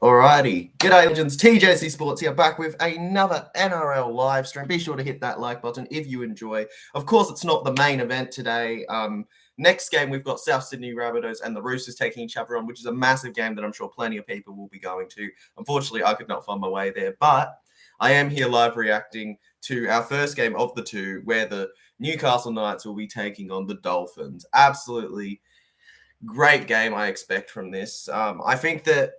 Alrighty. G'day, legends. TJC Sports here, back with another NRL live stream. Be sure to hit that like button if you enjoy. Of course, it's not the main event today. Next game, we've got South Sydney Rabbitohs and the Roosters taking each other on, which is a massive game that I'm sure plenty of people will be going to. Unfortunately, I could not find my way there, but I am here live reacting to our first game of the two, where the Newcastle Knights will be taking on the Dolphins. Absolutely great game I expect from this. I think that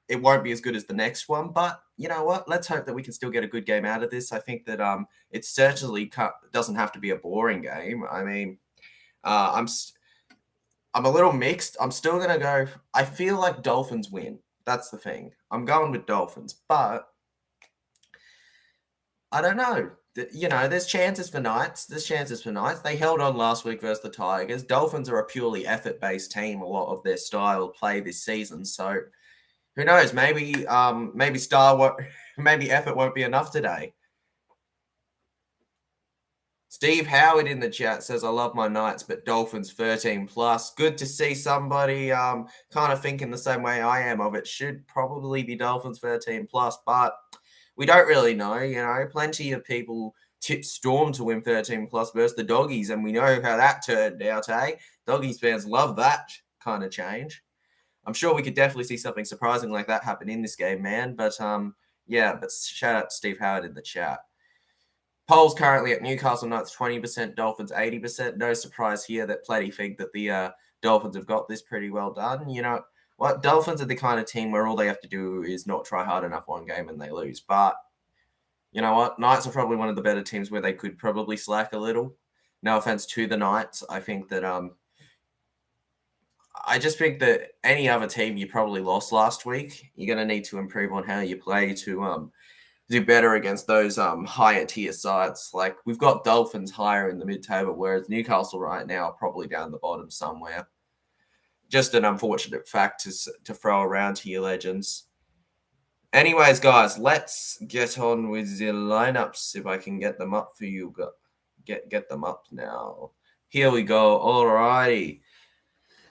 it won't be as good as the next one, but you know what? Let's hope that we can still get a good game out of this. I think that it certainly doesn't have to be a boring game. I mean, I'm a little mixed. I'm still gonna go. I feel like Dolphins win. That's the thing. I'm going with Dolphins, but I don't know. You know, there's chances for Knights. They held on last week versus the Tigers. Dolphins are a purely effort-based team. A lot of their style of play this season, so who knows? Maybe maybe effort won't be enough today. Steve Howard in the chat says, I love my Knights, but Dolphins 13 plus. Good to see somebody kind of thinking the same way I am of it. Should probably be Dolphins 13 plus, but we don't really know. You know, plenty of people tipped Storm to win 13 plus versus the Doggies, and we know how that turned out, eh? Doggies fans love that kind of change. I'm sure we could definitely see something surprising like that happen in this game, man. But yeah, but shout out to Steve Howard in the chat. Polls currently at Newcastle Knights 20%, Dolphins 80%. No surprise here that plenty think that the Dolphins have got this pretty well done. You know what? Dolphins are the kind of team where all they have to do is not try hard enough one game and they lose. But you know what? Knights are probably one of the better teams where they could probably slack a little. No offense to the Knights. I just think that any other team you probably lost last week, you're going to need to improve on how you play to do better against those higher tier sides. Like, we've got Dolphins higher in the mid-table, whereas Newcastle right now are probably down the bottom somewhere. Just an unfortunate fact to throw around to your legends. Anyways, guys, let's get on with the lineups. If I can get them up for you, get them up now. Here we go. Alrighty.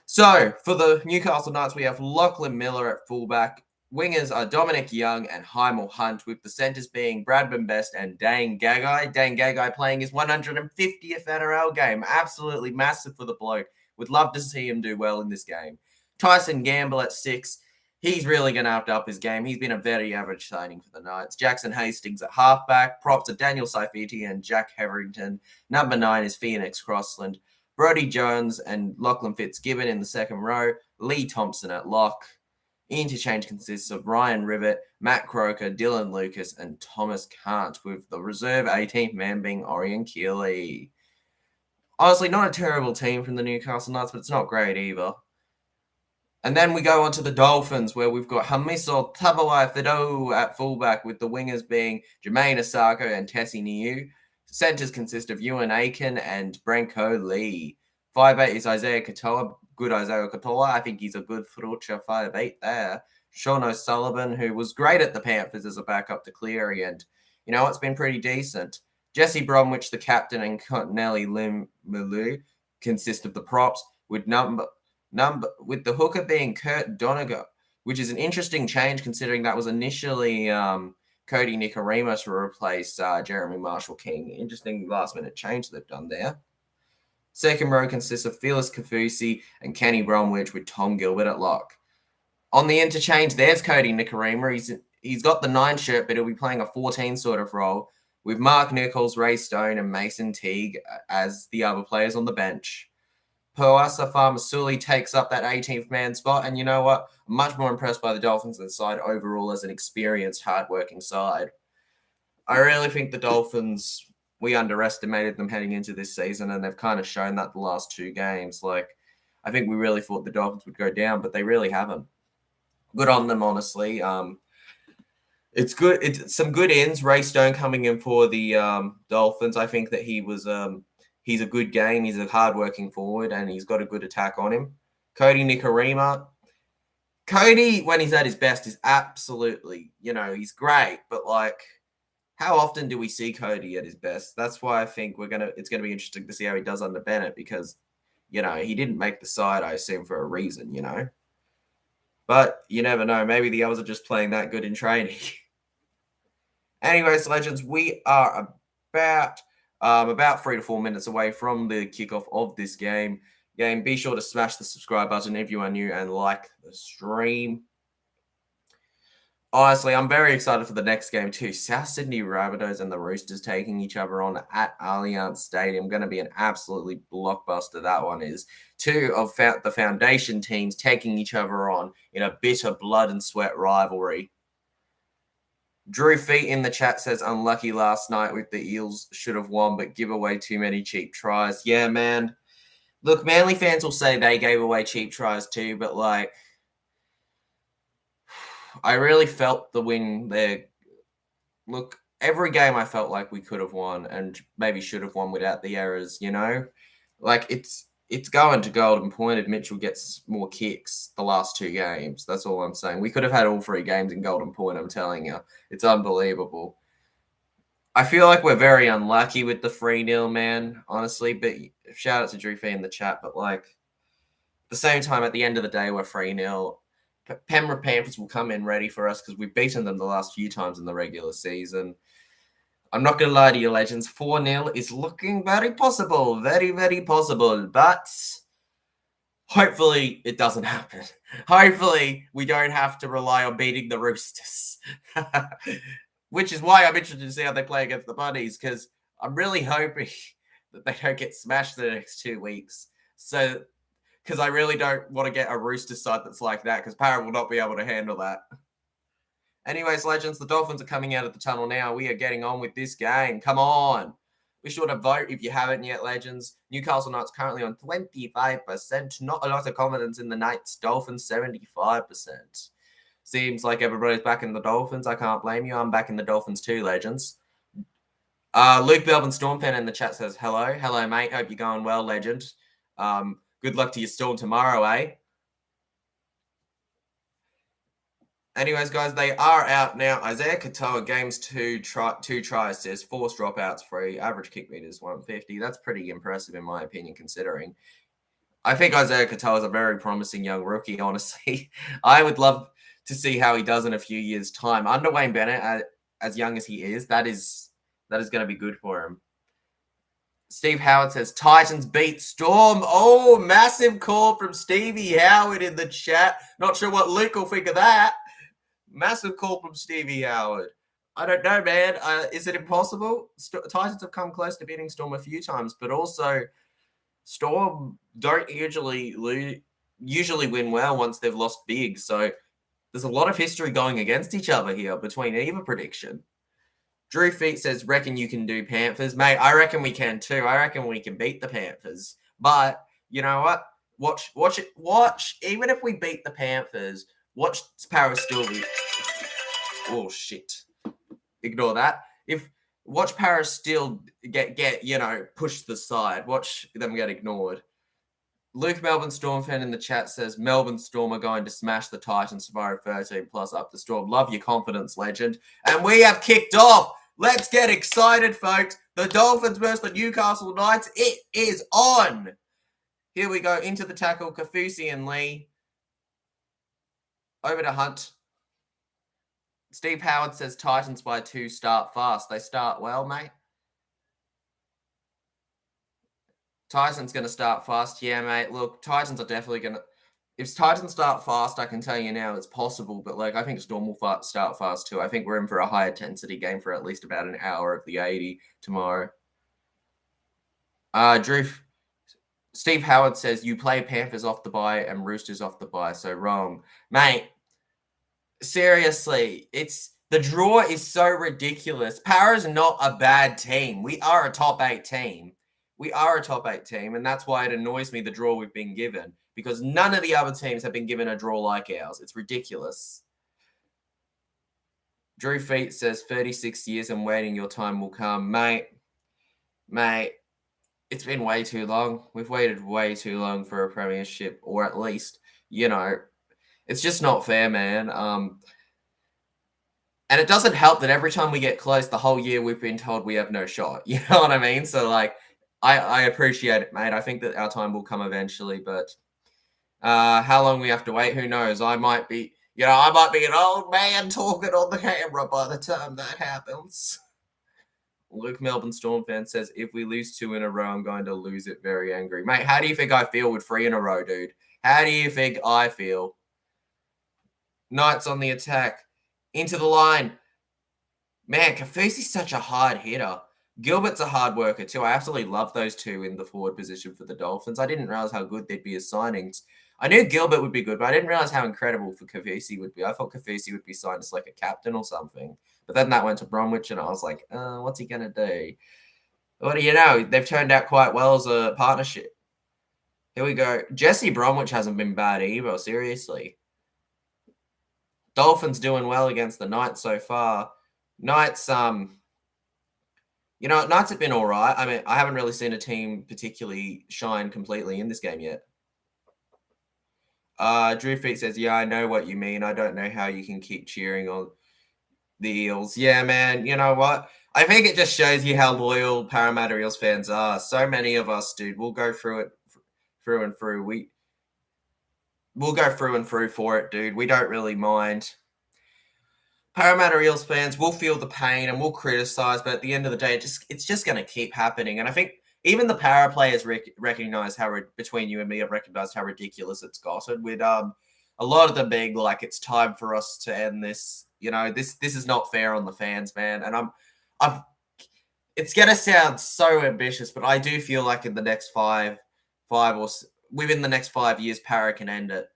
So, for the Newcastle Knights, we have Lachlan Miller at fullback. Wingers are Dominic Young and Hymel Hunt, with the centres being Bradman Best and Dane Gagai. Dane Gagai playing his 150th NRL game. Absolutely massive for the bloke. Would love to see him do well in this game. Tyson Gamble at 6. He's really going to have to up his game. He's been a very average signing for the Knights. Jackson Hastings at halfback. Props are Daniel Saifiti and Jack Hetherington. Number 9 is Phoenix Crossland. Brodie Jones and Lachlan Fitzgibbon in the second row. Lee Thompson at lock. Interchange consists of Ryan Rivet, Matt Croker, Dylan Lucas, and Thomas Kant, with the reserve 18th man being Orion Keeley. Honestly, not a terrible team from the Newcastle Knights, but it's not great either. And then we go on to the Dolphins, where we've got Hamiso Tabuai-Fidow at fullback, with the wingers being Jermaine Asako and Tessie Niu. Centers consist of Ewan Aiken and Branko Lee. 5'8" is Isaiah Katoa. Good Isaiah Katoa. I think he's a good future 5'8" there. Sean O'Sullivan, who was great at the Panthers as a backup to Cleary, and, you know, it's been pretty decent. Jesse Bromwich, the captain, and Nelly Lim Milu consist of the props, with with the hooker being Kurt Donegal, which is an interesting change considering that was initially Cody Nikorima to replace Jeremy Marshall-King. Interesting last-minute change they've done there. Second row consists of Phyllis Kafusi and Kenny Bromwich, with Tom Gilbert at lock. On the interchange, there's Cody Nikorima. He's got the 9 shirt, but he'll be playing a 14 sort of role, with Mark Nichols, Ray Stone, and Mason Teague as the other players on the bench. Poasa Farmasuli takes up that 18th man spot, and you know what? I'm much more impressed by the Dolphins than side overall as an experienced, hard-working side. I really think the Dolphins, we underestimated them heading into this season, and they've kind of shown that the last 2 games. Like, I think we really thought the Dolphins would go down, but they really haven't. Good on them, honestly. It's good. It's some good ends. Ray Stone coming in for the Dolphins. I think that he's a good game. He's a hard-working forward, and he's got a good attack on him. Cody Nikorima. Cody, when he's at his best, is absolutely, you know, he's great. But, like, how often do we see Cody at his best? That's why I think it's going to be interesting to see how he does under Bennett, because, you know, he didn't make the side, I assume, for a reason, you know. But you never know. Maybe the others are just playing that good in training. Anyways, legends, we are about 3 to 4 minutes away from the kickoff of this game. Be sure to smash the subscribe button if you are new and like the stream. Honestly, I'm very excited for the next game too. South Sydney Rabbitohs and the Roosters taking each other on at Allianz Stadium. Going to be an absolutely blockbuster, that one is. Two of the foundation teams taking each other on in a bitter blood and sweat rivalry. Drew Feet in the chat says, unlucky last night with the Eels, should have won, but give away too many cheap tries. Yeah, man. Look, Manly fans will say they gave away cheap tries too, but like, I really felt the win there. Look, every game I felt like we could have won and maybe should have won without the errors, you know? Like, it's going to Golden Point if Mitchell gets more kicks the last 2 games. That's all I'm saying. We could have had all 3 games in Golden Point, I'm telling you. It's unbelievable. I feel like we're very unlucky with the 3-0, man, honestly. But shout out to Drew Fee in the chat. But, like, at the same time, at the end of the day, we're 3-0. Penrith Panthers will come in ready for us because we've beaten them the last few times in the regular season. I'm not going to lie to you, legends. 4-0 is looking very possible. Very, very possible. But hopefully it doesn't happen. Hopefully we don't have to rely on beating the Roosters. Which is why I'm interested to see how they play against the Bunnies, because I'm really hoping that they don't get smashed the next 2 weeks. So, because I really don't want to get a Rooster side that's like that, because Parra will not be able to handle that. Anyways, legends, the Dolphins are coming out of the tunnel now. We are getting on with this game. Come on. Be sure to vote if you haven't yet, legends. Newcastle Knights currently on 25%. Not a lot of confidence in the Knights. Dolphins, 75%. Seems like everybody's back in the Dolphins. I can't blame you. I'm back in the Dolphins too, legends. Luke Belvin Stormfan in the chat says, hello. Hello, mate. Hope you're going well, legend. Good luck to your Storm tomorrow, eh? Anyways, guys, they are out now. Isaiah Katoa games 2 tries, says 4 dropouts, 3. Average kick meters 150. That's pretty impressive in my opinion, considering. I think Isaiah Katoa is a very promising young rookie, honestly. I would love to see how he does in a few years' time. Under Wayne Bennett, as young as he is, that is going to be good for him. Steve Howard says, Titans beat Storm. Oh, massive call from Stevie Howard in the chat. Not sure what Luke will think of that. Massive call from Stevie Howard. I don't know, man. Is it impossible? Titans have come close to beating Storm a few times, but also Storm don't usually win well once they've lost big. So there's a lot of history going against each other here between either prediction. Drew Feet says, reckon you can do Panthers. Mate, I reckon we can too. I reckon we can beat the Panthers. But you know what? Watch it. Watch. Even if we beat the Panthers, watch Parra still be... Oh, shit. Ignore that. Watch Parra still get pushed to the side. Watch them get ignored. Luke Melbourne Storm fan in the chat says, Melbourne Storm are going to smash the Titans tomorrow, 13 plus up the Storm. Love your confidence, legend. And we have kicked off. Let's get excited, folks. The Dolphins versus the Newcastle Knights. It is on. Here we go into the tackle. Kafusi and Lee. Over to Hunt. Steve Howard says Titans by 2 start fast. They start well, mate. Titans going to start fast. Yeah, mate. Look, Titans are definitely going to... If Titans start fast, I can tell you now it's possible. But, like, I think Storm will start fast too. I think we're in for a high intensity game for at least about an hour of the 80 tomorrow. Steve Howard says, you play Panthers off the bye and Roosters off the bye. So wrong. Mate, seriously, the draw is so ridiculous. Parra's not a bad team. We are a top 8 team. We are a top 8 team, and that's why it annoys me, the draw we've been given, because none of the other teams have been given a draw like ours. It's ridiculous. Drew Feet says, 36 years and waiting, your time will come. Mate, it's been way too long. We've waited way too long for a premiership, or at least, it's just not fair, man. And it doesn't help that every time we get close, the whole year we've been told we have no shot. You know what I mean? So, like, I appreciate it, mate. I think that our time will come eventually, but How long we have to wait, who knows? I might be an old man talking on the camera by the time that happens. Luke Melbourne Storm fan says, if we lose 2 in a row, I'm going to lose it very angry. Mate, how do you think I feel with 3 in a row, dude? How do you think I feel? Knights on the attack. Into the line. Man, Kafusi's such a hard hitter. Gilbert's a hard worker too. I absolutely love those two in the forward position for the Dolphins. I didn't realize how good they'd be as signings. I knew Gilbert would be good, but I didn't realize how incredible for Kafusi would be. I thought Kafusi would be signed as like a captain or something. But then that went to Bromwich, and I was like, what's he going to do? What do you know? They've turned out quite well as a partnership. Here we go. Jesse Bromwich hasn't been bad either, seriously. Dolphins doing well against the Knights so far. Knights, Knights have been all right. I mean, I haven't really seen a team particularly shine completely in this game yet. Drew Feet says, yeah, I know what you mean. I don't know how you can keep cheering on the Eels. Yeah, man, you know what? I think it just shows you how loyal Parramatta Eels fans are. So many of us, dude, we'll go through it through and through. We'll go through and through for it, dude. We don't really mind. Parramatta Eels fans will feel the pain and will criticize, but at the end of the day, it's just going to keep happening. And I think even the Para players recognize between you and me have recognized how ridiculous it's gotten. With a lot of them being like, it's time for us to end this. You know, this is not fair on the fans, man. And it's going to sound so ambitious, but I do feel like in the next within the next 5 years, Para can end it.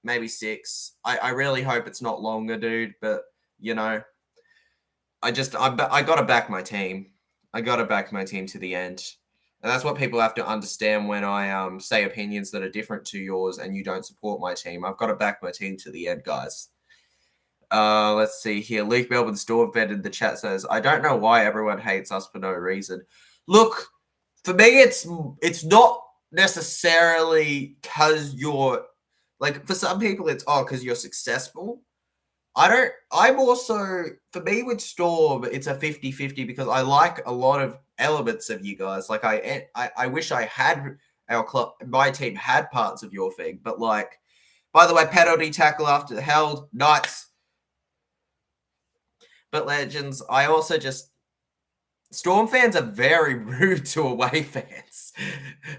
Maybe 6. I really hope it's not longer, dude. But you know, I got to back my team. I got to back my team to the end. And that's what people have to understand when I say opinions that are different to yours and you don't support my team. I've got to back my team to the end, guys. Let's see here. Luke Melbourne Stormfed in the chat says, I don't know why everyone hates us for no reason. Look, for me, it's not necessarily because you're, like, for some people, it's, because you're successful. I'm also, for me with Storm, it's a 50-50 because I like a lot of elements of you guys. Like, I wish I had my team had parts of your thing. But, like, by the way, penalty tackle after the held, Knights. But, Legends, I also just, Storm fans are very rude to away fans.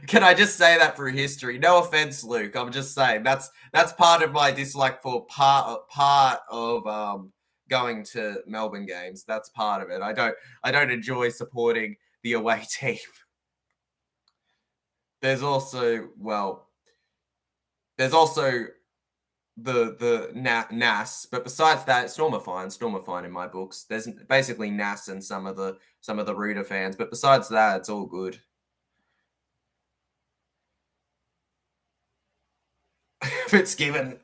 Can I just say that through history? No offense, Luke. I'm just saying that's part of my dislike for part of going to Melbourne games. That's part of it. I don't enjoy supporting the away team. There's also the NAS, but besides that, Storm are fine. Storm are fine in my books. There's basically NAS and some of the Rooter fans, but besides that, it's all good. Fitzgibbon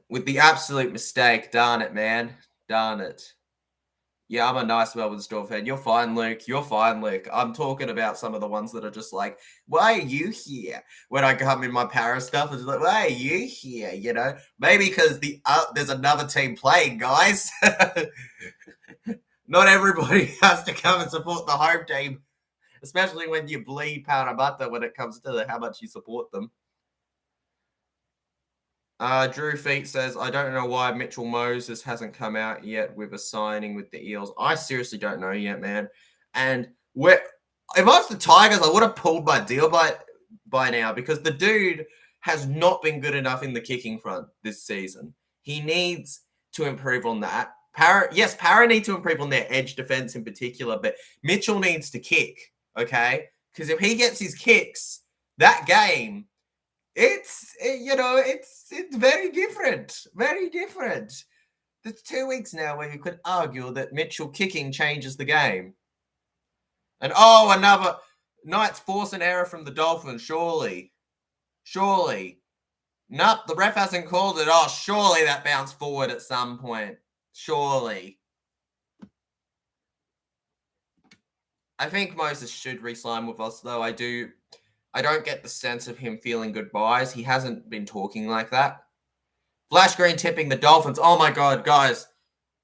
with the absolute mistake. Darn it, man. Darn it. Yeah, I'm a nice Melbourne Storm fan. You're fine, Luke. You're fine, Luke. I'm talking about some of the ones that are just like, why are you here? When I come in my Para stuff, it's like, why are you here? You know, maybe because there's another team playing, guys. Not everybody has to come and support the home team, especially when you bleed Parramatta when it comes to how much you support them. Drew Feet says, I don't know why Mitchell Moses hasn't come out yet with a signing with the Eels. I seriously don't know yet, man. And if I was the Tigers, I would have pulled my deal by now because the dude has not been good enough in the kicking front this season. He needs to improve on that. Para need to improve on their edge defense in particular, but Mitchell needs to kick, okay? Because if he gets his kicks, that game, it's very different. Very different. There's 2 weeks now where you could argue that Mitchell kicking changes the game. And another Knights force an error from the Dolphins, surely. Nope, the ref hasn't called it. Surely that bounced forward at some point. Surely. I think Moses should re-sign with us, though. I don't get the sense of him feeling goodbyes. He hasn't been talking like that. Flash Green tipping the Dolphins. Oh my God, guys,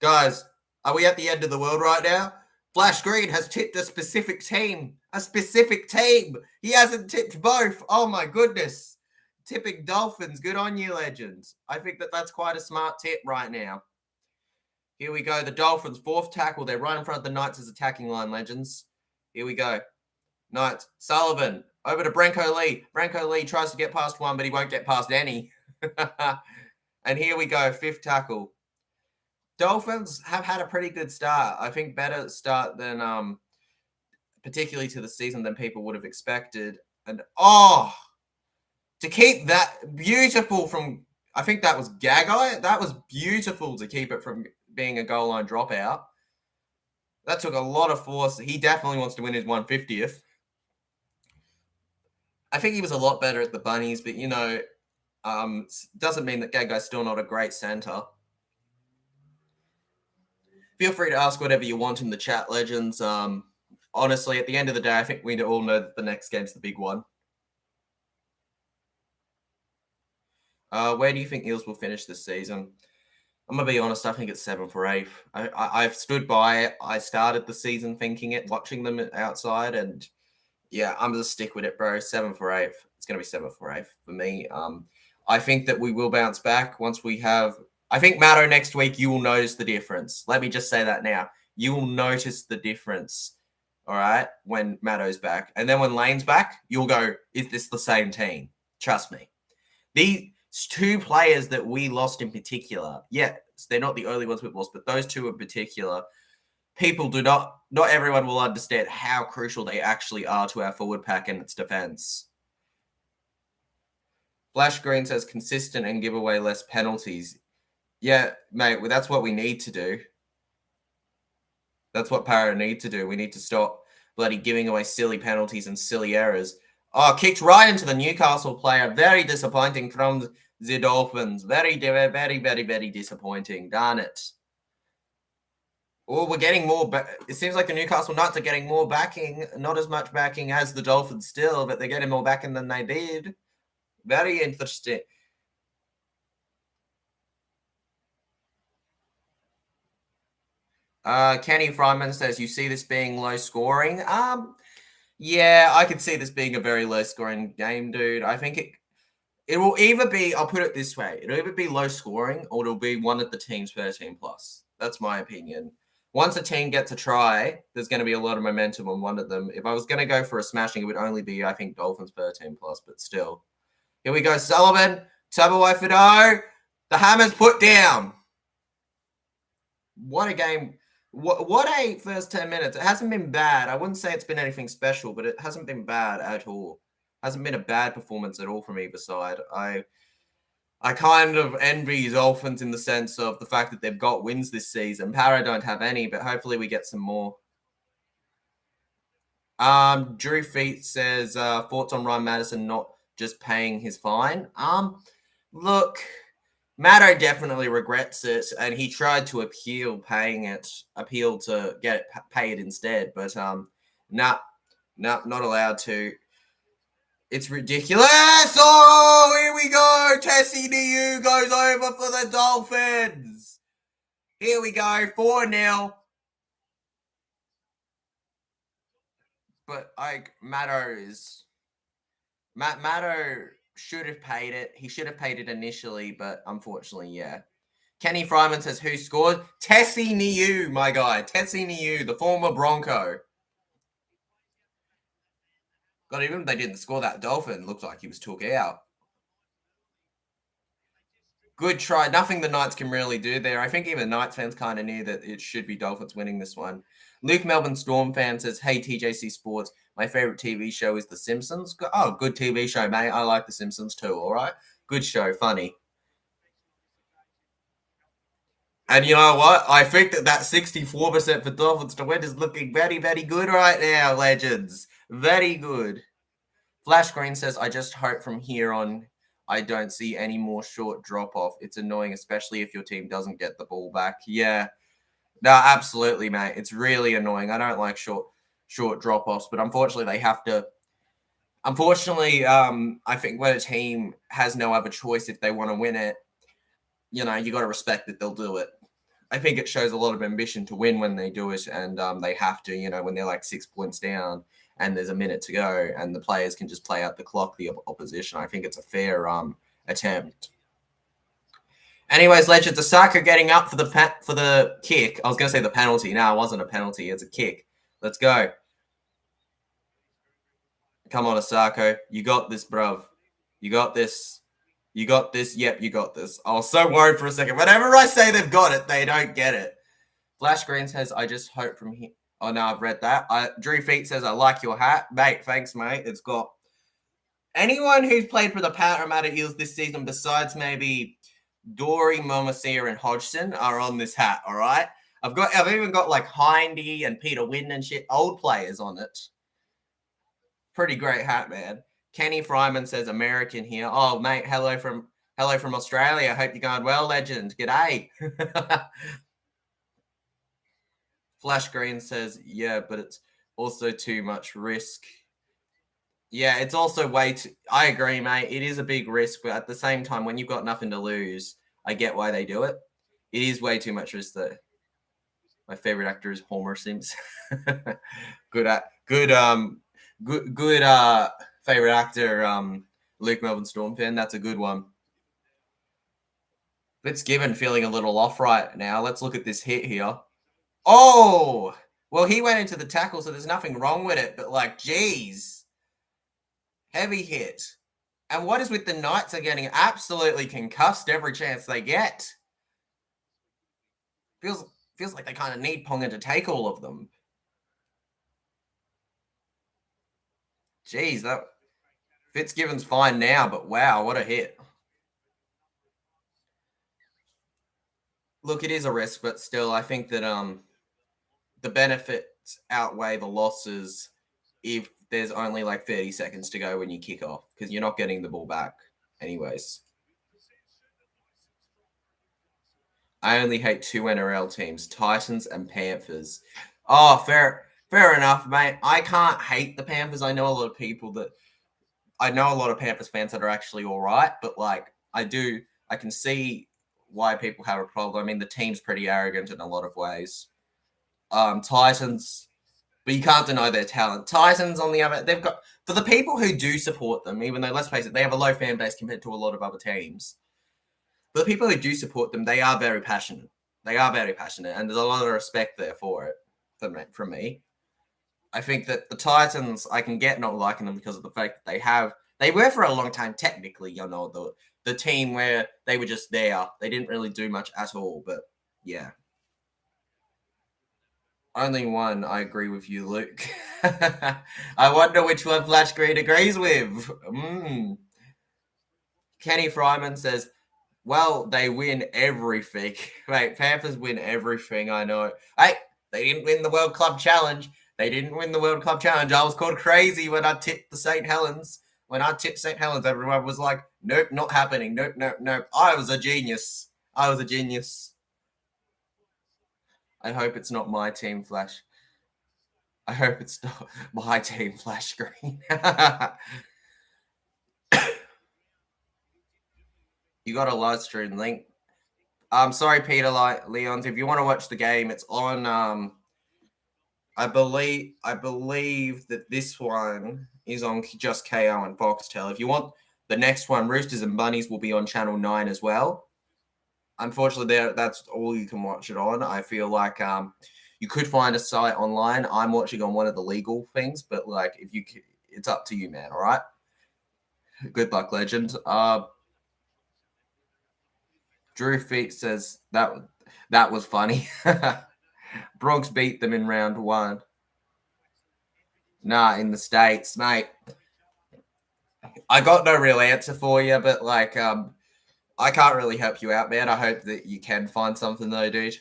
are we at the end of the world right now? Flash Green has tipped a specific team. He hasn't tipped both. Oh my goodness. tipping Dolphins. Good on you, legends. I think that's quite a smart tip right now. Here we go. The Dolphins, 4th tackle. They're right in front of the Knights' attacking line, legends. Here we go. Knights. Sullivan. Over to Branko Lee. Branko Lee tries to get past one, but he won't get past any. And here we go. 5th tackle. Dolphins have had a pretty good start. I think better start than particularly to the season than people would have expected. And to keep that beautiful from, I think that was Gagai. That was beautiful to keep it from being a goal line dropout. That took a lot of force. He definitely wants to win his 150th. I think he was a lot better at the Bunnies, but doesn't mean that Gagai's still not a great centre. Feel free to ask whatever you want in the chat, legends. Honestly, at the end of the day, I think we all know that the next game's the big one. Where do you think Eels will finish this season? I'm going to be honest, I think it's 7th or 8th. I've stood by it. I started the season thinking it, watching them outside, and yeah, I'm going to stick with it, bro. 7th or 8th. It's going to be 7th or 8th for me. I think that we will bounce back once we have... I think, Matto, next week, you will notice the difference. Let me just say that now. You will notice the difference, all right, when Matto's back. And then when Lane's back, you'll go, is this the same team? Trust me. These 2 players that we lost in particular, yeah, they're not the only ones we've lost, but those 2 in particular, people not everyone will understand how crucial they actually are to our forward pack and its defense. Flash Green says consistent and give away less penalties. Yeah, mate, well, that's what we need to do. That's what Para need to do. We need to stop bloody giving away silly penalties and silly errors. Oh, kicked right into the Newcastle player. Very disappointing from the Dolphins. Very, very, very, very disappointing. Darn it. Oh, we're getting more... It seems like the Newcastle Knights are getting more backing. Not as much backing as the Dolphins still, but they're getting more backing than they did. Very interesting. Kenny Fryman says, you see this being low scoring? Yeah, I could see this being a very low scoring game, dude. I think it will either be, I'll put it this way, it'll either be low scoring or it'll be one of the teams 13 plus. That's my opinion. Once a team gets a try, there's going to be a lot of momentum on one of them. If I was going to go for a smashing, it would only be, I think, Dolphins 13 plus, but still. Here we go, Sullivan, Tabuai-Fidow, the hammer's put down. What a game. What a first 10 minutes. It hasn't been bad. I wouldn't say it's been anything special, but it hasn't been bad at all. Hasn't been a bad performance at all from either side. I kind of envy Dolphins in the sense of the fact that they've got wins this season. Para don't have any, but hopefully we get some more. Drew Feet says, thoughts on Ryan Madison not just paying his fine? Look... Matto definitely regrets it, and he tried to appeal to get it paid instead, but not allowed to. It's ridiculous. Oh, here we go. Tessie Niu goes over for the Dolphins. Here we go, 4-0. But Matto should have paid it. He should have paid it initially, but unfortunately, yeah. Kenny Fryman says, who scored? Tessie Niu, my guy. Tessie Niu, the former Bronco. God, even if they didn't score, that Dolphin looked like he was took out. Good try. Nothing the Knights can really do there. I think even Knights fans kind of knew that it should be Dolphins winning this one. Luke Melbourne Storm fan says, hey, TJC Sports, my favorite TV show is The Simpsons. Oh, good TV show, mate. I like The Simpsons too, all right? Good show, funny. And you know what? I think that 64% for Dolphins to win is looking very, very good right now, legends. Very good. Flash Green says, I just hope from here on I don't see any more short drop-off. It's annoying, especially if your team doesn't get the ball back. Yeah. No, absolutely, mate. It's really annoying. I don't like short drop-offs, but unfortunately they have to. Unfortunately, I think when a team has no other choice if they want to win it, you got to respect that they'll do it. I think it shows a lot of ambition to win when they do it, and they have to, when they're like 6 points down. and there's a minute to go, and the players can just play out the clock, the opposition. I think it's a fair attempt. Anyways, Legends, Osaka getting up for the kick. I was going to say the penalty. No, it wasn't a penalty. It's a kick. Let's go. Come on, Osako. You got this, bruv. You got this. You got this. Yep, you got this. I was so worried for a second. Whenever I say they've got it, they don't get it. Flash Green says, I just hope from here. Oh, no, I've read that. Drew Feet says, I like your hat. Mate, thanks, mate. It's got... Anyone who's played for the Parramatta Eels this season besides maybe Dory, Momasia, and Hodgson are on this hat, all right? I've even got like Hindy and Peter Wynn and shit, old players on it. Pretty great hat, man. Kenny Fryman says American here. Oh, mate, hello from Australia. Hope you're going well, legend. G'day. Flash Green says, yeah, but it's also too much risk. Yeah, it's also way too... I agree, mate. It is a big risk, but at the same time, when you've got nothing to lose, I get why they do it. It is way too much risk, though. My favorite actor is Homer Simpson. good favorite actor, Luke Melbourne Storm fan. That's a good one. Fitzgibbon feeling a little off right now. Let's look at this hit here. Oh! Well, he went into the tackle, so there's nothing wrong with it. But, like, geez. Heavy hit. And what is with the Knights are getting absolutely concussed every chance they get. Feels like they kind of need Ponga to take all of them. Jeez, that Fitzgibbon's fine now, but wow, what a hit. Look, it is a risk, but still, I think that the benefits outweigh the losses if there's only like 30 seconds to go when you kick off, because you're not getting the ball back anyways. I only hate two NRL teams, Titans and Panthers. Oh, fair enough, mate. I can't hate the Panthers. I know a lot of Panthers fans that are actually all right, but like I can see why people have a problem. I mean, the team's pretty arrogant in a lot of ways. Titans, but you can't deny their talent. Titans, on the other, they've got, for the people who do support them, even though, let's face it, they have a low fan base compared to a lot of other teams. But the people who do support them, they are very passionate. They are very passionate, and there's a lot of respect there for it from me. I think that the Titans, I can get not liking them because of the fact that they were for a long time technically, you know, the team where they were just there. They didn't really do much at all, but yeah. Only one, I agree with you, Luke. I wonder which one Flash Green agrees with. Kenny Fryman says, well, they win everything. Mate, Panthers win everything, I know. Hey, they didn't win the World Club Challenge. I was called crazy when I tipped the St. Helens. When I tipped St. Helens, everyone was like, nope, not happening. Nope. I was a genius. I hope it's not my team, Flash. I hope it's not my team, Flash Green. You got a live stream link. I'm sorry, Peter Leons. If you want to watch the game, it's on. I believe that this one is on just Kayo and Foxtel. If you want the next one, Roosters and Bunnies will be on Channel 9 as well. Unfortunately, that's all you can watch it on. I feel like you could find a site online. I'm watching on one of the legal things, but like it's up to you, man. All right. Good luck, legend. Drew Feet says that was funny. Bronx beat them in round 1. Nah, in the States, mate. I got no real answer for you, but like I can't really help you out, man. I hope that you can find something though, dude.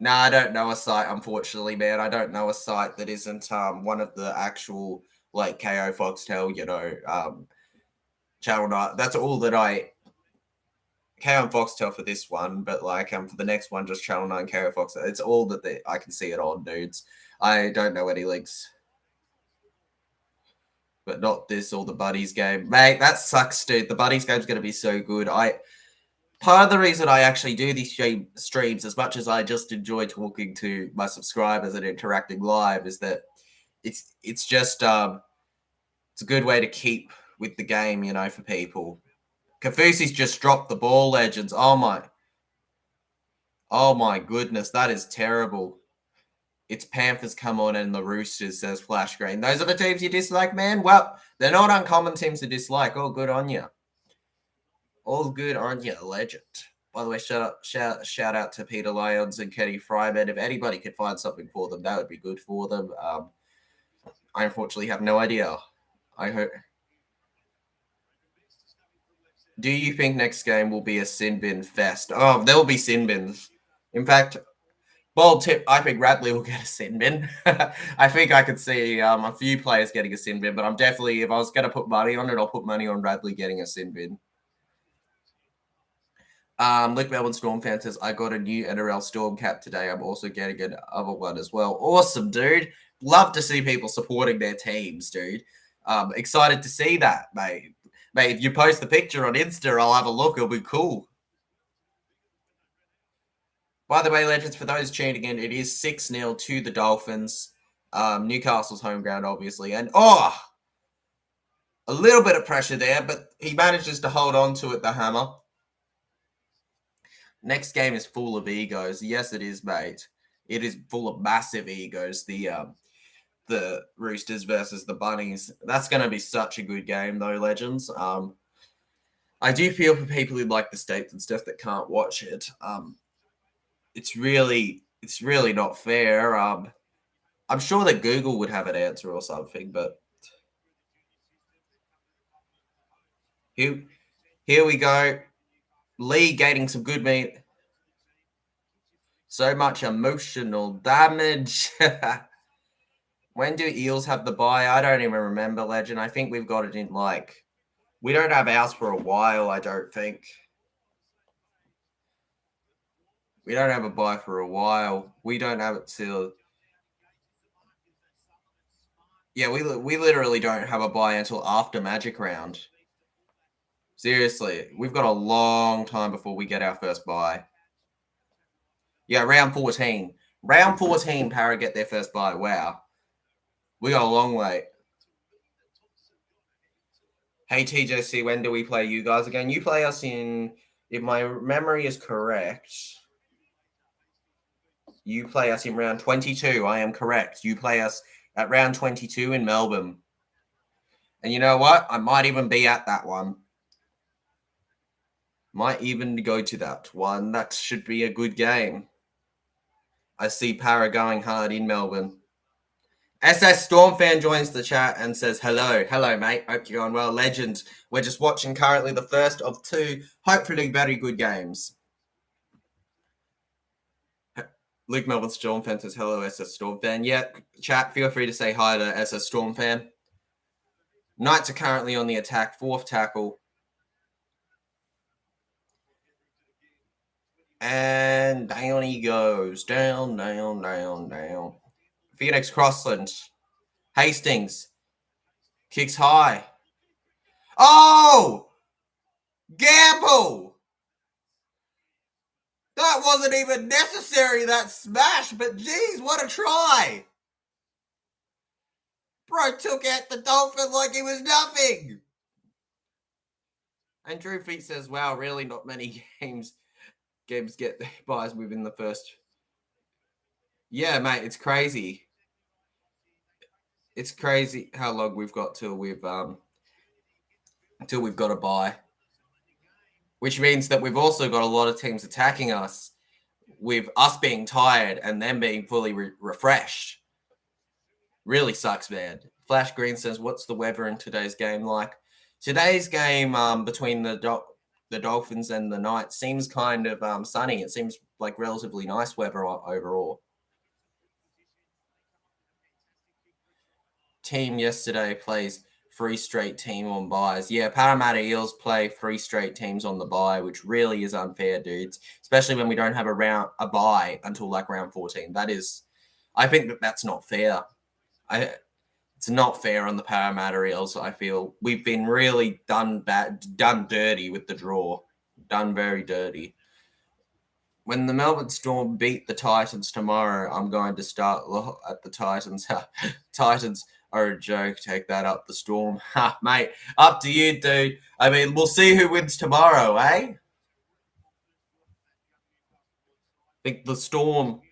Nah, I don't know a site, unfortunately, man. I don't know a site that isn't one of the actual like KO Foxtel, Channel 9. That's all that KO and Foxtel for this one, but like for the next one, just Channel 9 KO Foxtel. It's all that I can see it on, dudes. I don't know any links. But not this or the Buddies game. Mate, that sucks, dude. The Buddies game's going to be so good. part of the reason I actually do these streams, as much as I just enjoy talking to my subscribers and interacting live, is that it's just it's a good way to keep with the game, you know, for people. Kafusi's just dropped the ball, legends. Oh my goodness, that is terrible. It's Panthers come on and the Roosters, says Flash Green. Those are the teams you dislike, man? Well, they're not uncommon teams to dislike. All good on you. All good on you, legend. By the way, shout out to Peter Lyons and Kenny Fryman. If anybody could find something for them, that would be good for them. I unfortunately have no idea. I hope. Do you think next game will be a sin bin fest? Oh, there will be sin bins. In fact, bold tip, I think Radley will get a sin bin. I think I could see a few players getting a sin bin, but I'm definitely, if I was going to put money on it, I'll put money on Radley getting a sin bin. Luke Melbourne Storm fan says, I got a new NRL Storm cap today. I'm also getting another one as well. Awesome, dude. Love to see people supporting their teams, dude. Excited to see that, mate. Mate, if you post the picture on Insta, I'll have a look. It'll be cool. By the way, legends, for those tuning in, it is 6-0 to the Dolphins. Newcastle's home ground, obviously. And, a little bit of pressure there, but he manages to hold on to it, the hammer. Next game is full of egos. Yes, it is, mate. It is full of massive egos. The Roosters versus the Bunnies. That's going to be such a good game, though, legends. I do feel for people who like the States and stuff that can't watch it. It's really not fair. I'm sure that Google would have an answer or something, but here we go. Lee gaining some good meat. So much emotional damage. When do Eels have the bye? I don't even remember, legend. I think we've got it in we don't have ours for a while, I don't think. We don't have a bye for a while. We don't have it till... Yeah, we literally don't have a bye until after Magic Round. Seriously, we've got a long time before we get our first bye. Yeah, round 14. Round 14, Para get their first bye. Wow. We got a long way. Hey, TJC, when do we play you guys again? You play us in, if my memory is correct, you play us in round 22. I am correct. You play us at round 22 in Melbourne. And you know what? I might even be at that one. Might even go to that one. That should be a good game. I see Para going hard in Melbourne. SS Storm fan joins the chat and says, hello. Hello, mate. Hope you're going well. Legend. We're just watching currently the first of two, hopefully very good games. Luke Melbourne Storm fan says, hello, SS Storm fan. Yeah, chat, feel free to say hi to SS Storm fan. Knights are currently on the attack, fourth tackle. And down he goes. Down. Phoenix Crossland. Hastings. Kicks high. Oh! Gamble! That wasn't even necessary, that smash, but geez, what a try! Bro took out the Dolphin like it was nothing! And Drew Feet says, wow, really not many games get buys within the first. Yeah, mate, it's crazy. It's crazy how long we've got till we've got a bye. Which means that we've also got a lot of teams attacking us, with us being tired and them being fully refreshed. Really sucks, man. Flash Green says, what's the weather in today's game like? Today's game between the Dolphins and the Knights seems kind of sunny. It seems like relatively nice weather overall. Team yesterday plays 3 straight team on buys. Yeah, Parramatta Eels play 3 straight teams on the bye, which really is unfair, dudes. Especially when we don't have a bye until round 14. I think that's not fair. It's not fair on the Parramatta Eels. I feel we've been really done dirty with the draw. done very dirty. When the Melbourne Storm beat the Titans tomorrow, I'm going to start at the Titans. Titans are a joke. Take that up the Storm. Ha, mate, up to you, dude. I mean, we'll see who wins tomorrow, eh? Think the Storm.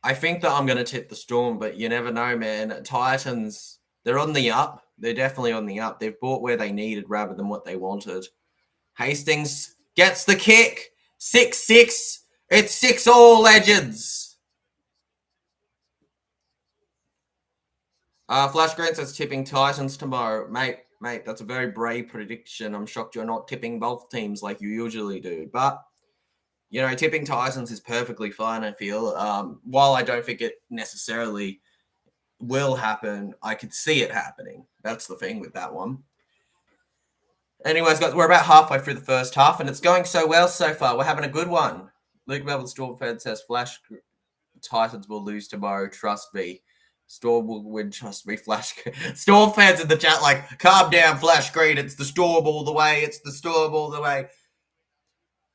I think that I'm going to tip the Storm, but you never know, man. Titans, they're on the up. They're definitely on the up. They've bought where they needed rather than what they wanted. Hastings gets the kick. 6-6. It's 6-all, legends. Flash Grant says tipping Titans tomorrow. Mate, that's a very brave prediction. I'm shocked you're not tipping both teams like you usually do. But, you know, tipping Titans is perfectly fine, I feel. While I don't think it necessarily will happen, I could see it happening. That's the thing with that one. Anyways, guys, we're about halfway through the first half, and it's going so well so far. We're having a good one. Luke Melbourne Storm fan says Flash Titans will lose tomorrow. Trust me. Storm will win. Trust me. Flash Storm fans in the chat like, calm down, Flash Green. It's the Storm all the way. It's the Storm all the way.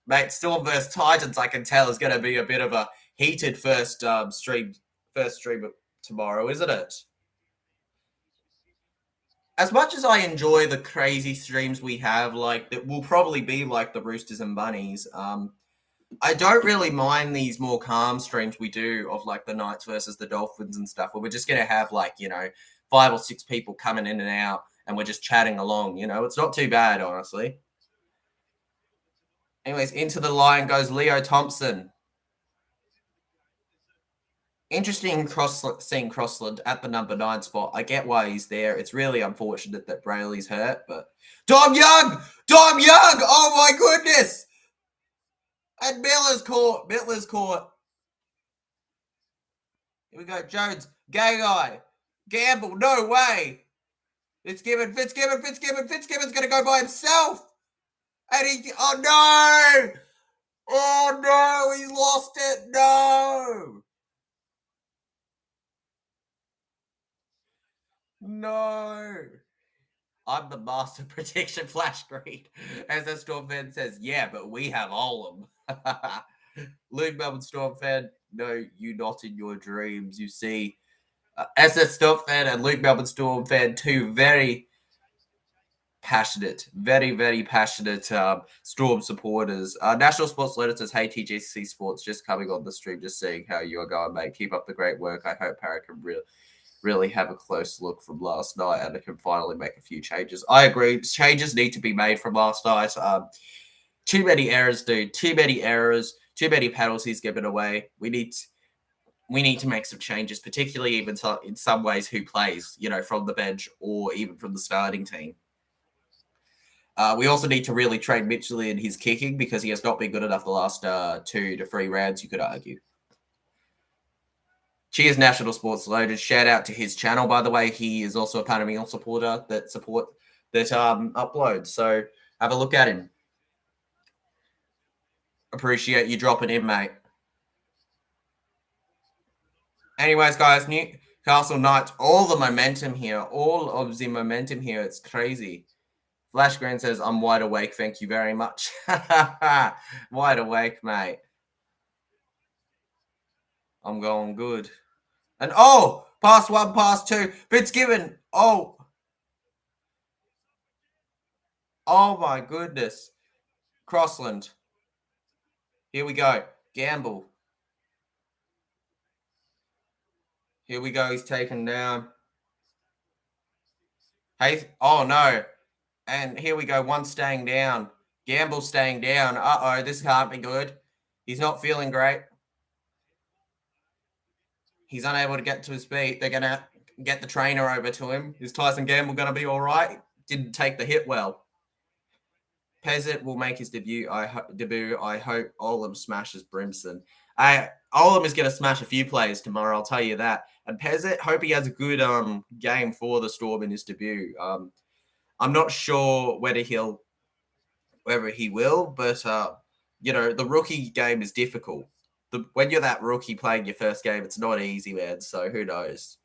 Mate, Storm versus Titans, I can tell, is going to be a bit of a heated first stream tomorrow, isn't it? As much as I enjoy the crazy streams we have, like that will probably be like the Roosters and Bunnies. I don't really mind these more calm streams we do of like the Knights versus the Dolphins and stuff, where we're just going to have like, you know, 5 or 6 people coming in and out and we're just chatting along, you know. It's not too bad, honestly. Anyways, into the line goes Leo Thompson. Interesting seeing Crossland at the number 9 spot. I get why he's there. It's really unfortunate that Brayley's hurt, but Dom Young! Oh my goodness! And Miller's caught. Here we go. Jones. Gay guy. Gamble. No way. Fitzgibbon's going to go by himself. And he... Oh, no. Oh, no. He's lost it. No. No. I'm the master prediction Flash Green. As a Storm fan says, yeah, but we have all of them. Luke Melbourne Storm fan, no, you not in your dreams. You see, as a Storm fan and Luke Melbourne Storm fan, two very passionate, very passionate Storm supporters. National Sports Letter says, hey, TGC Sports, just coming on the stream, just seeing how you are going, mate. Keep up the great work. I hope Parra can really have a close look from last night and it can finally make a few changes. I agree. Changes need to be made from last night. Too many errors, dude. Too many errors. Too many penalties given away. We need to make some changes, particularly even in some ways who plays, you know, from the bench or even from the starting team. We also need to really train Mitchell in his kicking because he has not been good enough the last 2 to 3 rounds, you could argue. Cheers, National Sports Loaded. Shout out to his channel, by the way. He is also a Panamanian supporter that uploads. So have a look at him. Appreciate you dropping in, mate. Anyways, guys, Newcastle Knights, all the momentum here. It's crazy. Flash Green says, I'm wide awake. Thank you very much. Wide awake, mate. I'm going good. And pass 1, pass 2. Fitzgibbon. Oh my goodness. Crossland. Here we go. Gamble. Here we go. He's taken down. Hey, oh no. And here we go. One staying down. Gamble staying down. Uh-oh, this can't be good. He's not feeling great. He's unable to get to his feet. They're going to get the trainer over to him. Is Tyson Gamble going to be all right? Didn't take the hit well. Pezzett will make his debut. I hope Olam smashes Brimson. Olam is going to smash a few players tomorrow, I'll tell you that. And Pezzett, hope he has a good game for the Storm in his debut. I'm not sure whether he will, but you know, the rookie game is difficult. When you're that rookie playing your first game, it's not easy, man. So who knows?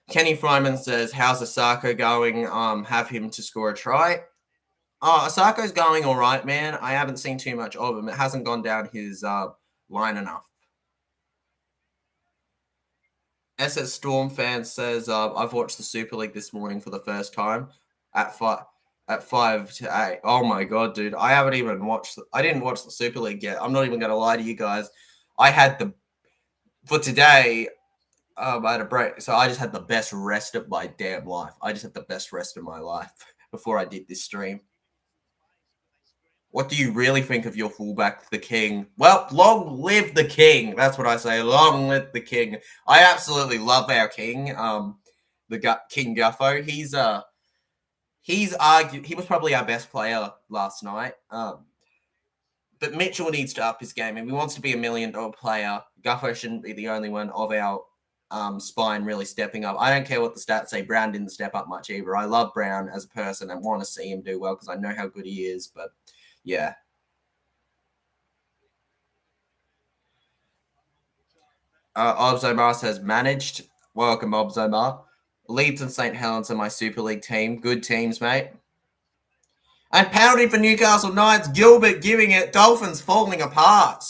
Kenny Fryman says, how's Osako going? Have him to score a try. Oh, Asako's going all right, man. I haven't seen too much of him. It hasn't gone down his line enough. SS Storm fan says I've watched the Super League this morning for the first time at 5 to 8. Oh my god, dude! I haven't even watched. I didn't watch the Super League yet. I'm not even gonna lie to you guys. I had the for today. I had a break, so I just had the best rest of my damn life. I just had the best rest of my life before I did this stream. What do you really think of your fullback, the King? Well, long live the King. That's what I say. Long live the King. I absolutely love our King. King Guffo. He was probably our best player last night. But Mitchell needs to up his game. If he wants to be $1 million player, Guffo shouldn't be the only one of our spine really stepping up. I don't care what the stats say. Brown didn't step up much either. I love Brown as a person and want to see him do well because I know how good he is. But yeah. Obzomar says managed. Welcome, Obzomar. Leeds and St. Helens are my Super League team. Good teams, mate. And penalty for Newcastle Knights. Gilbert giving it. Dolphins falling apart.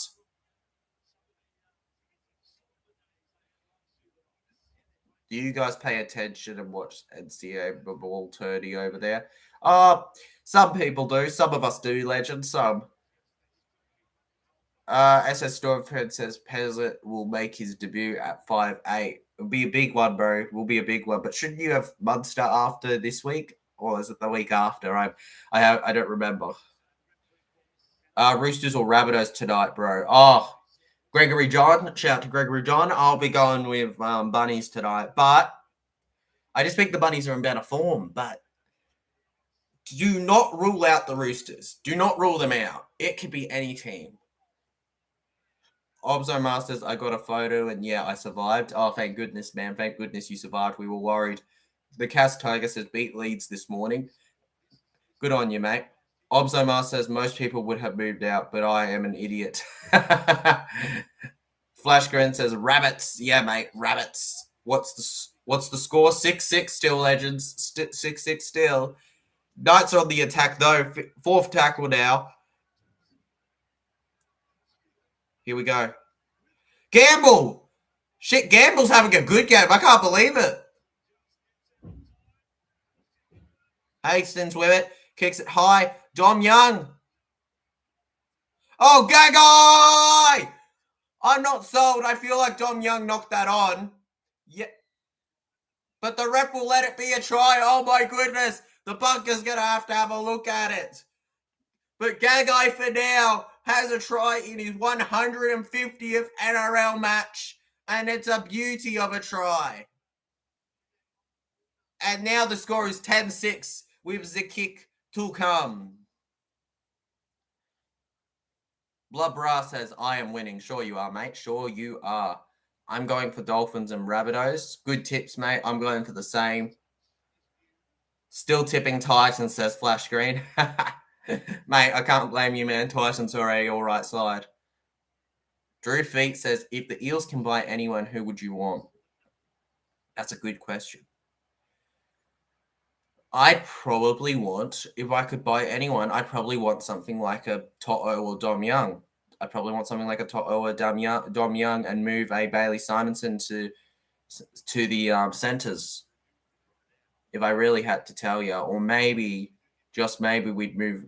Do you guys pay attention and watch NCAA ball 30 over there? Some people do. Some of us do, legend. Some. SS Stormford says Peasant will make his debut at 5'8". It'll be a big one, bro. Will be a big one. But shouldn't you have Munster after this week? Or is it the week after? I don't remember. Roosters or Rabbitohs tonight, bro. Oh, Gregory John. Shout out to Gregory John. I'll be going with Bunnies tonight. But I just think the Bunnies are in better form. But do not rule out the Roosters. Do not rule them out. It could be any team. Obzo Masters, I got a photo and yeah, I survived. Oh, thank goodness, man. Thank goodness you survived. We were worried. The Cass Tiger says beat Leeds this morning. Good on you, mate. Obzomar says most people would have moved out, but I am an idiot. Flashgren says rabbits. Yeah, mate, rabbits. What's the score? 6-6 still, legends. 6-6 still. Knights on the attack though. Fourth tackle now. Here we go. Gamble. Shit, Gamble's having a good game. I can't believe it. Hastings with it. Kicks it high. Dom Young. Oh, Gagai! I'm not sold. I feel like Dom Young knocked that on. Yeah. But the rep will let it be a try. Oh, my goodness. The bunker's going to have a look at it. But Gagai for now has a try in his 150th NRL match. And it's a beauty of a try. And now the score is 10-6 with the kick to come. Blood Brass says, I am winning. Sure you are, mate. Sure you are. I'm going for Dolphins and Rabbitohs. Good tips, mate. I'm going for the same. Still tipping Titans, says Flash Green. Mate, I can't blame you, man. Titans are a all right side. Drew Feet says, if the Eels can buy anyone, who would you want? That's a good question. I'd probably want, if I could buy anyone, I'd probably want something like a Toto or Dom Young. I'd probably want something like a Toto or Dom Young and move a Bailey Simonson to the centres. If I really had to tell you, or maybe, just maybe, we'd move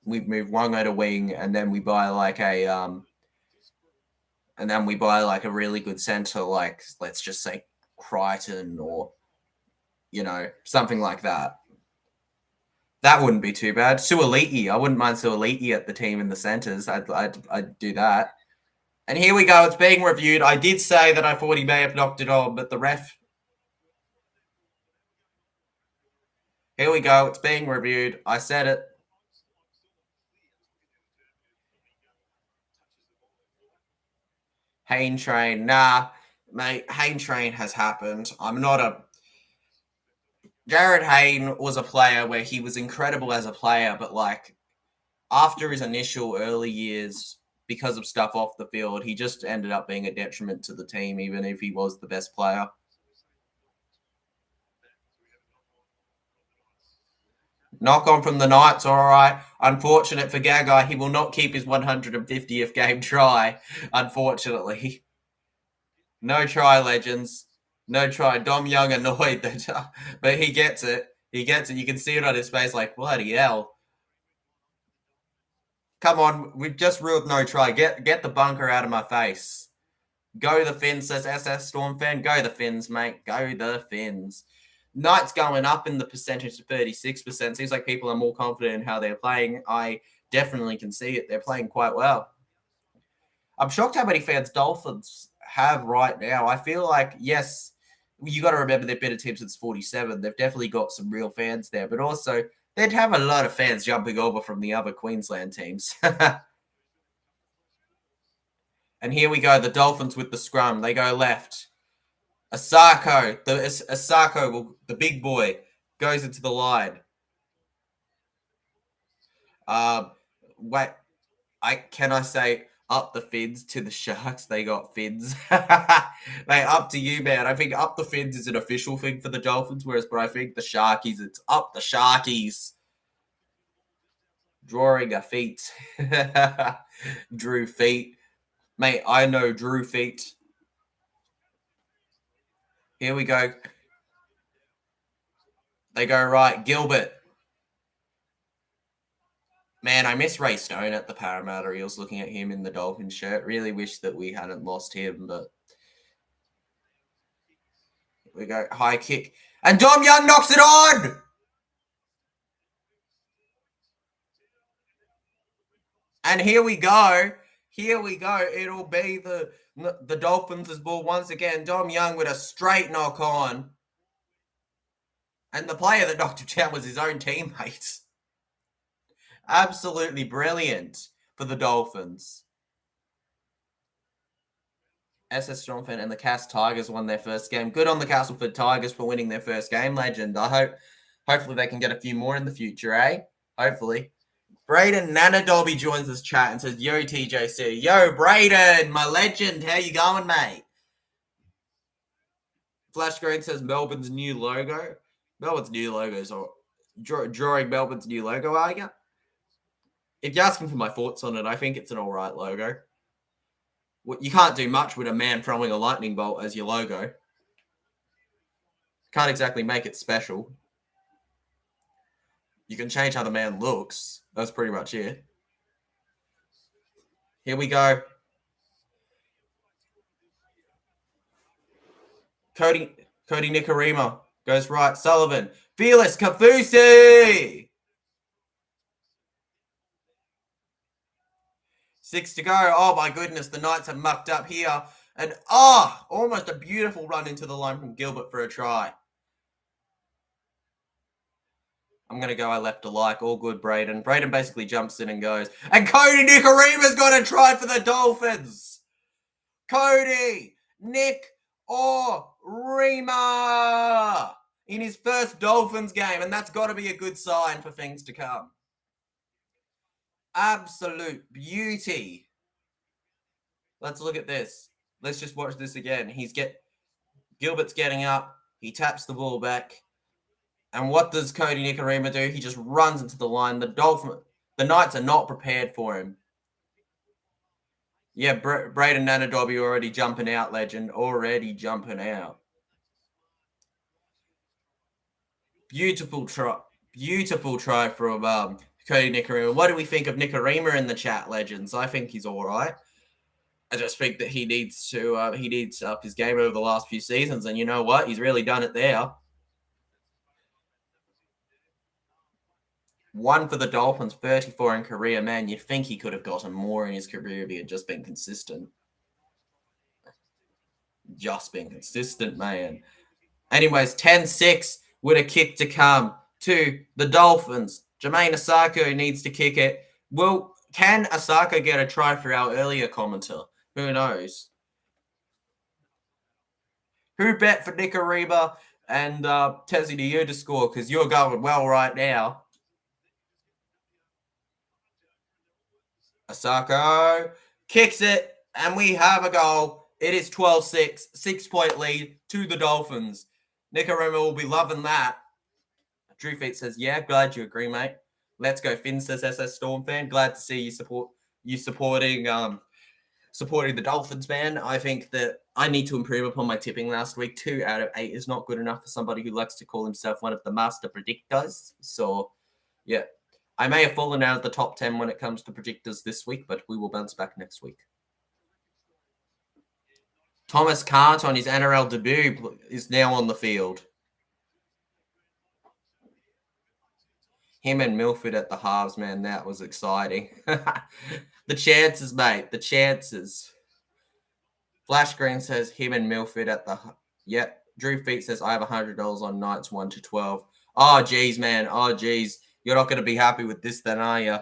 Wongo to wing, and then we buy like a really good centre, like let's just say Crichton or something like that. That wouldn't be too bad. Suoliti, I wouldn't mind Suoliti at the team in the centres. I'd do that. And here we go. It's being reviewed. I did say that I thought he may have knocked it on, but the ref. Here we go. It's being reviewed. I said it. Hayne Train. Nah, mate. Hayne Train has happened. I'm not a. Jared Hayne was a player where he was incredible as a player, but like after his initial early years, because of stuff off the field, he just ended up being a detriment to the team, even if he was the best player. Knock on from the Knights, all right. Unfortunate for Gagai, he will not keep his 150th game try, unfortunately. No try, legends. No try. Dom Young annoyed that, but he gets it. He gets it. You can see it on his face, like, bloody hell. Come on, we've just ruled no try. Get the bunker out of my face. Go the Finns, says SS Storm fan. Go the Finns, mate. Go the Finns. Knights going up in the percentage to 36%. Seems like people are more confident in how they're playing. I definitely can see it. They're playing quite well. I'm shocked how many fans Dolphins have right now. I feel like, yes, you got to remember they've been a team since 47. They've definitely got some real fans there, but also they'd have a lot of fans jumping over from the other Queensland teams. And here we go, the Dolphins with the scrum. They go left. Asako, the big boy, goes into the line. Wait, can I say up the Fins to the Sharks? They got Fins. Mate, up to you, man. I think up the Fins is an official thing for the Dolphins, but I think the Sharkies, it's up the Sharkies. Drawing a feet. Drew feet. Mate, I know Drew feet. Here we go. They go right. Gilbert. Man, I miss Ray Stone at the Parramatta Eels, looking at him in the Dolphins shirt. Really wish that we hadn't lost him, but we go high kick. And Dom Young knocks it on! And here we go. Here we go. It'll be the Dolphins' ball once again. Dom Young with a straight knock on. And the player that knocked him down was his own teammate. Absolutely brilliant for the Dolphins. SS Strongfan and the Cass Tigers won their first game. Good on the Castleford Tigers for winning their first game, legend. Hopefully they can get a few more in the future, eh? Hopefully. Braden Nanadolby joins this chat and says, yo, TJC. Yo, Braden, my legend. How you going, mate? Flash Green says Melbourne's new logo. Melbourne's new logos are drawing Melbourne's new logo, are you? If you're asking for my thoughts on it, I think it's an all right logo. You can't do much with a man throwing a lightning bolt as your logo. Can't exactly make it special. You can change how the man looks. That's pretty much it. Here we go. Cody Nicarima goes right. Sullivan. Fearless Kafusi. 6 to go. Oh, my goodness. The Knights have mucked up here. And, almost a beautiful run into the line from Gilbert for a try. I'm going to go I left a like. All good, Braden. Braden basically jumps in and goes. And Cody Nicarima's got a try for the Dolphins. Cody Nicarima in his first Dolphins game. And that's got to be a good sign for things to come. Absolute beauty. Let's look at this. Let's just watch this again. Gilbert's getting up. He taps the ball back. And what does Cody Nicarima do? He just runs into the line. The Knights are not prepared for him. Yeah, Braden Nanadobby already jumping out, legend. Already jumping out. Beautiful try. Beautiful try from Cody Nicarima. What do we think of Nicarima in the chat, legends? I think he's all right. I just think that he needs to up his game over the last few seasons. And you know what? He's really done it there. 1 for the Dolphins, 34 in career. Man, you'd think he could have gotten more in his career if he had just been consistent. Just been consistent, man. Anyways, 10-6 with a kick to come to the Dolphins. Jermaine Asako needs to kick it. Well, can Asako get a try for our earlier commenter? Who knows? Who bet for Nicarima and Tessie to you to score? Because you're going well right now. Asako kicks it, and we have a goal. It is 12-6, 6-point lead to the Dolphins. Nicarima will be loving that. Drew Feet says, yeah, glad you agree, mate. Let's go, Finn says SS Storm fan. Glad to see you supporting the Dolphins, man. I think that I need to improve upon my tipping last week. 2 out of 8 is not good enough for somebody who likes to call himself one of the master predictors. So, yeah. I may have fallen out of the top 10 when it comes to predictors this week, but we will bounce back next week. Thomas Cart on his NRL debut is now on the field. Him and Milford at the halves, man, that was exciting. The chances, mate, the chances. Flash Green says him and Milford at the... Yep. Drew Feet says I have $100 on Knights 1 to 12. Oh, geez, man. Oh, geez. You're not going to be happy with this then, are you?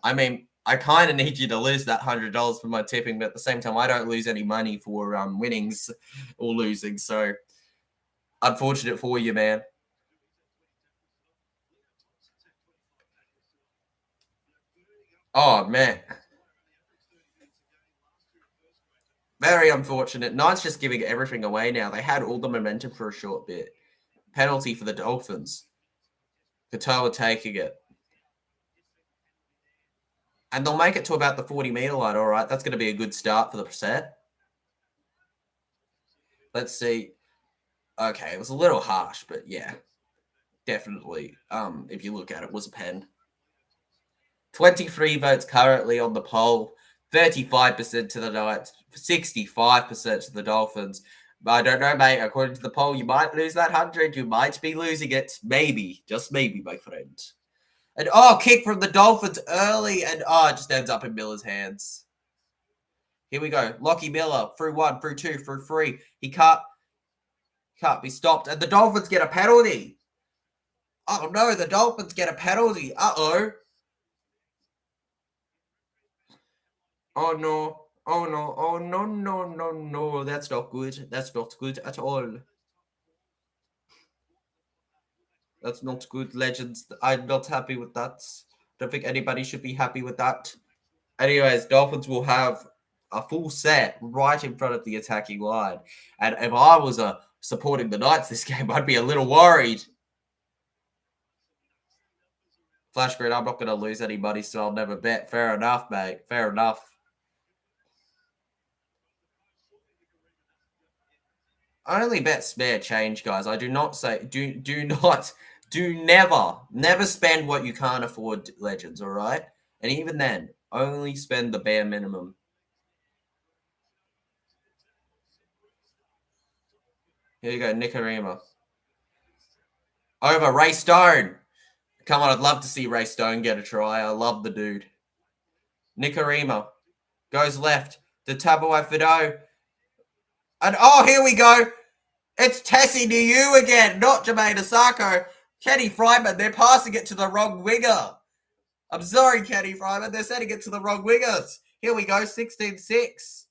I mean, I kind of need you to lose that $100 for my tipping, but at the same time, I don't lose any money for winnings or losing. So, unfortunate for you, man. Oh, man. Very unfortunate. Knights just giving everything away now. They had all the momentum for a short bit. Penalty for the Dolphins. Katoa taking it. And they'll make it to about the 40-meter line, all right. That's going to be a good start for the set. Let's see. Okay, it was a little harsh, but yeah. Definitely, if you look at it, was a pen. 23 votes currently on the poll. 35% to the Knights, 65% to the Dolphins. But I don't know, mate. According to the poll, you might lose that 100. You might be losing it. Maybe. Just maybe, my friend. And, kick from the Dolphins early. And, it just ends up in Miller's hands. Here we go. Lockie Miller, through 1, through 2, through 3. He can't be stopped. And the Dolphins get a penalty. Oh, no. The Dolphins get a penalty. Uh-oh. Oh, no. Oh, no. Oh, no, no, no, no. That's not good. That's not good at all. That's not good, Legends. I'm not happy with that. Don't think anybody should be happy with that. Anyways, Dolphins will have a full set right in front of the attacking line. And if I was supporting the Knights this game, I'd be a little worried. Flash Grid, I'm not going to lose any money, so I'll never bet. Fair enough, mate. Fair enough. I only bet spare change, guys. I do not say never spend what you can't afford, Legends, all right? And even then, only spend the bare minimum. Here you go, Nicarima. Over Ray Stone. Come on, I'd love to see Ray Stone get a try. I love the dude. Nicarima goes left to Tabuai Fido. And here we go. It's Tessie to you again, not Jermaine Asako. Kenny Fryman, they're passing it to the wrong winger. I'm sorry, Kenny Fryman, they're sending it to the wrong wingers. Here we go, 16-6.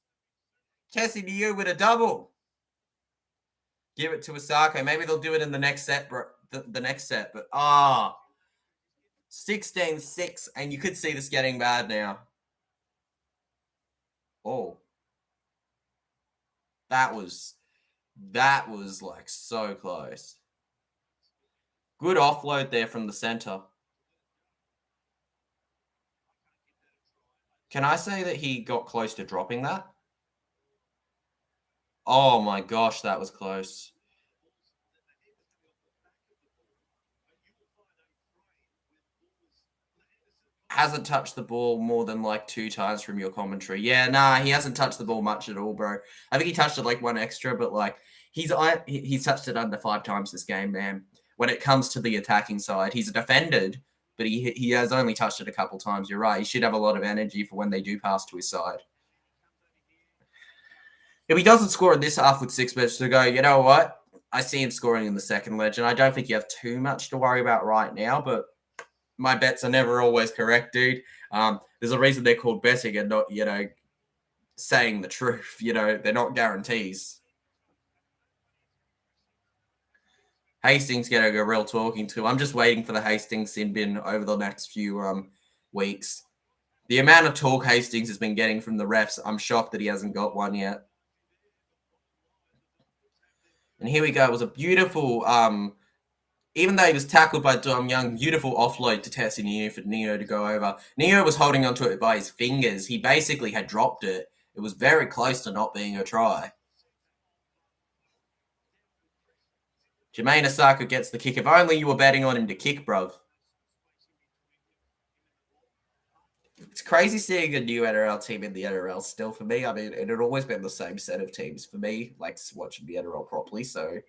Tessie to you with a double. Give it to Asako. Maybe they'll do it in the next set, bro. The next set, but 16-6, and you could see this getting bad now. Oh. That was like so close. Good offload there from the center. Can I say that he got close to dropping that? Oh my gosh, that was close. Hasn't touched the ball more than like 2 times from your commentary. Yeah, nah, he hasn't touched the ball much at all, bro. I think he touched it like 1 extra, but like he's touched it under 5 times this game, man. When it comes to the attacking side, he's defended, but he has only touched it a couple times. You're right. He should have a lot of energy for when they do pass to his side. If he doesn't score in this half with 6 minutes to go, you know what? I see him scoring in the second leg, and I don't think you have too much to worry about right now, but my bets are never always correct, dude. There's a reason they're called betting and not, saying the truth. They're not guarantees. Hastings getting a real talking to. I'm just waiting for the Hastings sin bin over the next few weeks. The amount of talk Hastings has been getting from the refs, I'm shocked that he hasn't got one yet. And here we go. It was a beautiful Even though he was tackled by Dom Young, beautiful offload to Tessie Neo for Neo to go over. Neo was holding onto it by his fingers. He basically had dropped it. It was very close to not being a try. Jermaine Osaka gets the kick. If only you were betting on him to kick, bruv. It's crazy seeing a new NRL team in the NRL still for me. I mean, it had always been the same set of teams for me, like watching the NRL properly, so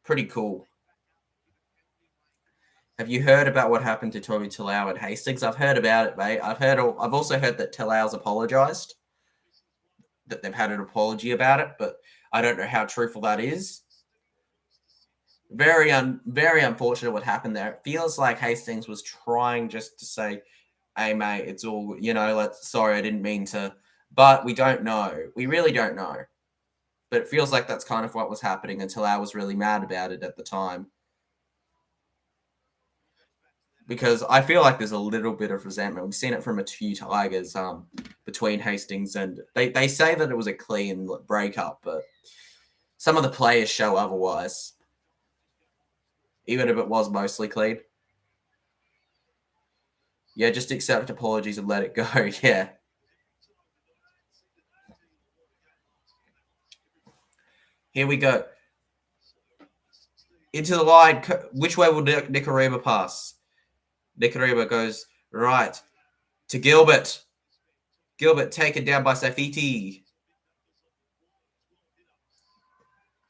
pretty cool. Have you heard about what happened to Tommy Talau at Hastings? I've heard about it, mate. I've also heard that Talau's apologised, that they've had an apology about it, but I don't know how truthful that is. Very unfortunate what happened there. It feels like Hastings was trying just to say, hey, mate, it's all, sorry, I didn't mean to. But we don't know. We really don't know. But it feels like that's kind of what was happening until I was really mad about it at the time. Because I feel like there's a little bit of resentment. We've seen it from a few Tigers between Hastings and... They say that it was a clean breakup, but some of the players show otherwise. Even if it was mostly clean. Yeah, just accept apologies and let it go. Yeah. Here we go. Into the line. Which way will Nicarima pass? Nicarima goes right to Gilbert. Gilbert taken down by Safiti.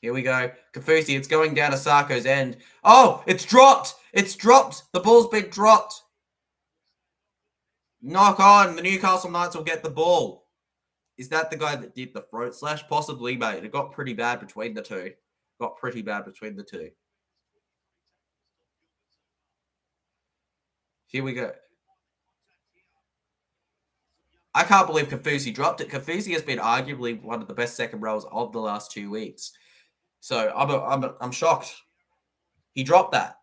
Here we go. Kafusi, it's going down to Sarko's end. Oh, it's dropped. It's dropped. The ball's been dropped. Knock on. The Newcastle Knights will get the ball. Is that the guy that did the throat slash? Possibly, mate. It got pretty bad between the two. Here we go. I can't believe Kafusi dropped it. Kafusi has been arguably one of the best second rows of the last 2 weeks. So I'm shocked. He dropped that.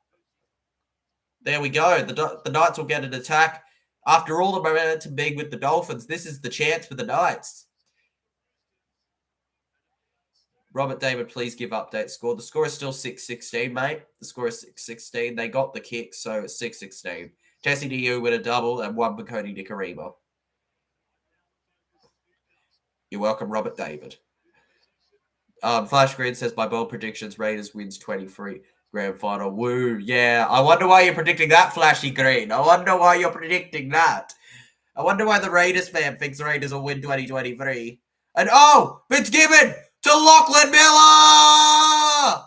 There we go. The Knights will get an attack. After all the momentum being with the Dolphins, this is the chance for the Knights. Robert David, please give update score. The score is still 6-16, mate. The score is 6-16. They got the kick, so it's 6-16. Jesse Diu with a double and one for Cody Nicarima. You're welcome, Robert David. Flash Green says, by bold predictions, Raiders wins 23 grand final. Woo, yeah. I wonder why you're predicting that, Flashy Green. I wonder why you're predicting that. I wonder why the Raiders fan thinks the Raiders will win 2023. And it's given to Lachlan Miller!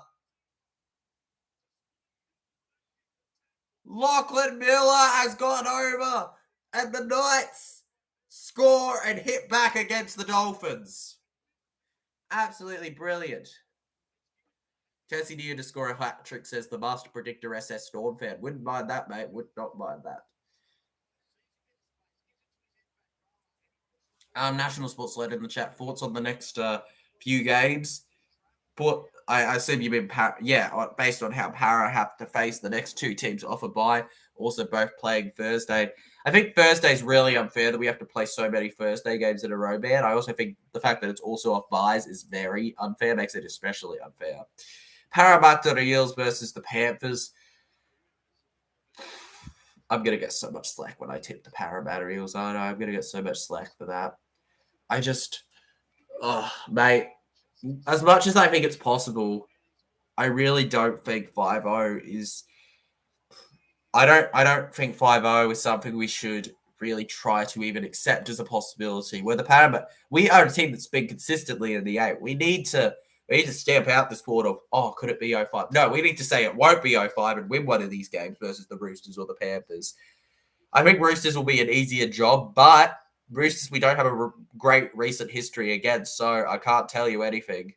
Lachlan Miller has gone over, and the Knights score and hit back against the Dolphins. Absolutely brilliant. Jesse New to score a hat trick, says the master predictor SS Storm fan. Wouldn't mind that, mate. Would not mind that. National Sports Led in the chat. Thoughts on the next few games? I assume you've been based on how Para have to face the next two teams off a bye, also both playing Thursday. I think Thursday's really unfair that we have to play so many Thursday games in a row, man. I also think the fact that it's also off byes is very unfair, makes it especially unfair. Parramatta Eels versus the Panthers. I'm going to get so much slack when I tip the Parramatta Eels. I know I'm going to get so much slack for that. Mate, as much as I think it's possible, I really don't think 5-0 is... I don't think 5-0 is something we should really try to even accept as a possibility. Where the Parramatta... We are a team that's been consistently in the 8. We need to stamp out this thought of, could it be 05? No, we need to say it won't be 05 and win one of these games versus the Roosters or the Panthers. I think Roosters will be an easier job, but Roosters we don't have a great recent history against, so I can't tell you anything.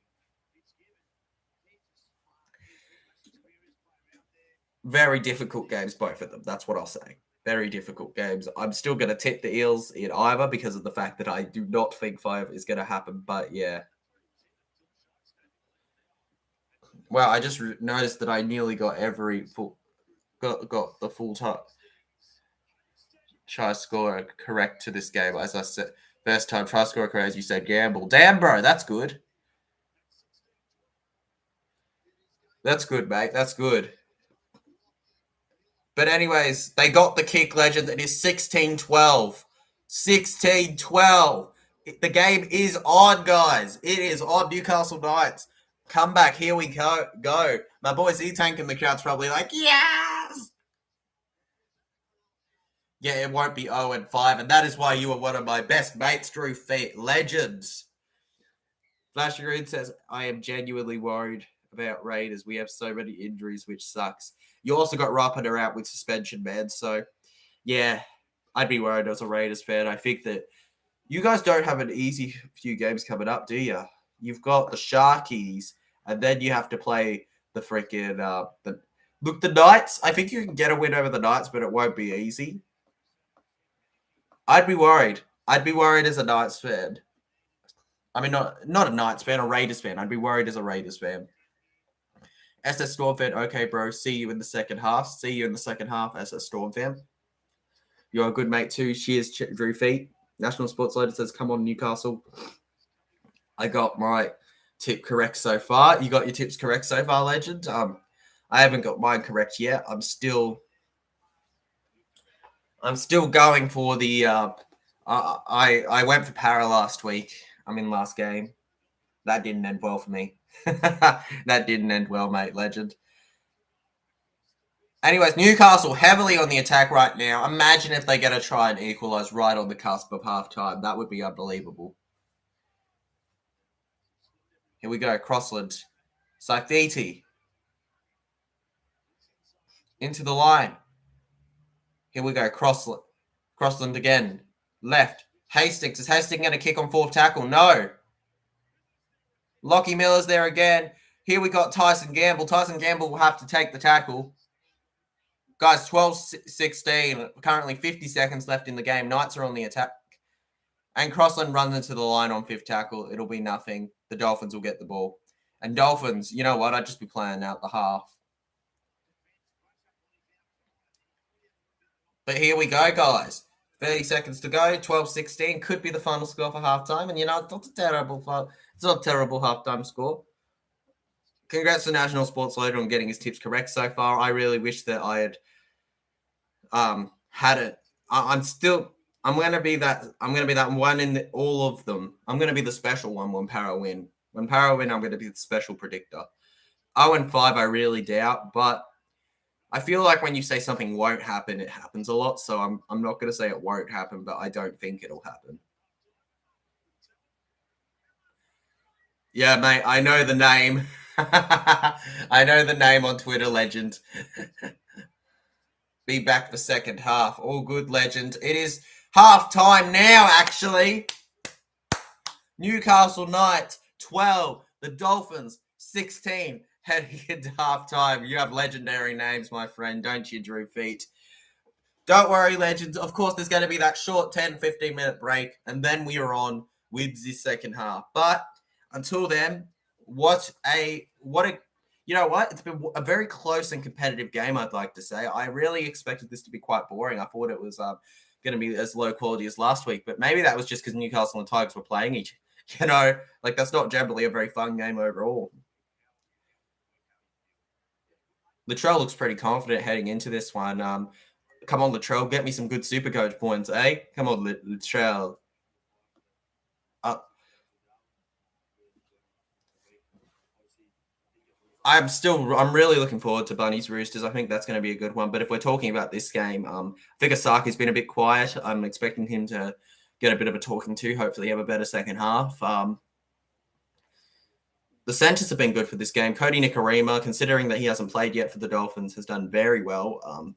Very difficult games, both of them. That's what I'll say. Very difficult games. I'm still going to tip the Eels in either because of the fact that I do not think 5 is going to happen, but yeah. Well, I just noticed that I nearly got got the full try score correct to this game. As I said, first time try score correct, as you said, gamble. Damn, bro, that's good. That's good, mate. That's good. But anyways, they got the kick, legend. It is 16-12. 16-12. The game is on, guys. It is on. Newcastle Knights. Come back. Here we go. My boy Z-Tank in the crowd's probably like, yes! Yeah, it won't be 0-5, and that is why you are one of my best mates, Drew Feet. Legends. Flashy Rude says, I am genuinely worried about Raiders. We have so many injuries, which sucks. You also got Rapiner out with suspension, man. So, yeah, I'd be worried as a Raiders fan. I think that you guys don't have an easy few games coming up, do you? You've got the Sharkies, and then you have to play the freaking the Knights. I think you can get a win over the Knights, but it won't be easy. I'd be worried. I'd be worried as a Knights fan. I mean, not a Knights fan, a Raiders fan. I'd be worried as a Raiders fan. SS Storm fan, okay, bro. See you in the second half. See you in the second half, SS Storm fan. You're a good mate too. Cheers, Drew Feet. National Sports Loader says, come on, Newcastle. I got my tip correct so far. You got your tips correct so far, legend? I haven't got mine correct yet. I'm still going for the I went for para last week. I mean last game. That didn't end well for me. That didn't end well, mate, legend. Anyways, Newcastle heavily on the attack right now. Imagine if they get a try and equalise right on the cusp of halftime. That would be unbelievable. Here we go, Crossland. Saifiti. Into the line. Here we go, Crossland. Crossland again. Left. Hastings. Is Hastings going to kick on fourth tackle? No. Lockie Miller's there again. Here we got Tyson Gamble. Tyson Gamble will have to take the tackle. Guys, 12-16. Currently 50 seconds left in the game. Knights are on the attack. And Crossland runs into the line on fifth tackle. It'll be nothing. The Dolphins will get the ball. And Dolphins, you know what? I'd just be playing out the half. But here we go, guys. 30 seconds to go. 12-16. Could be the final score for halftime. And, you know, it's not a terrible halftime score. Congrats to National Sports Loader on getting his tips correct so far. I really wish that I had had it. I'm going to be that one in all of them. I'm going to be the special one when Para win. When Para win, I'm going to be the special predictor. 0-5, I really doubt, but I feel like when you say something won't happen, it happens a lot. So I'm not going to say it won't happen, but I don't think it'll happen. Yeah, mate, I know the name. I know the name on Twitter, legend. Be back for second half. All good, legend. It is half time now, actually. Newcastle Knights 12. The Dolphins 16. Heading into half time. You have legendary names, my friend, don't you, Drew Feet? Don't worry, legends. Of course, there's going to be that short 10-15 minute break, and then we are on with the second half. But until then, you know what? It's been a very close and competitive game, I'd like to say. I really expected this to be quite boring. I thought it was going to be as low quality as last week, but maybe that was just because Newcastle and Tigers were playing each. You know, like that's not generally a very fun game overall. Latrell looks pretty confident heading into this one. Come on, Latrell, get me some good Supercoach points, eh? Come on, Latrell. I'm really looking forward to Bunnies Roosters. I think that's going to be a good one. But if we're talking about this game, I think Asaki's been a bit quiet. I'm expecting him to get a bit of a talking to. Hopefully, have a better second half. The centers have been good for this game. Cody Nikorima, considering that he hasn't played yet for the Dolphins, has done very well.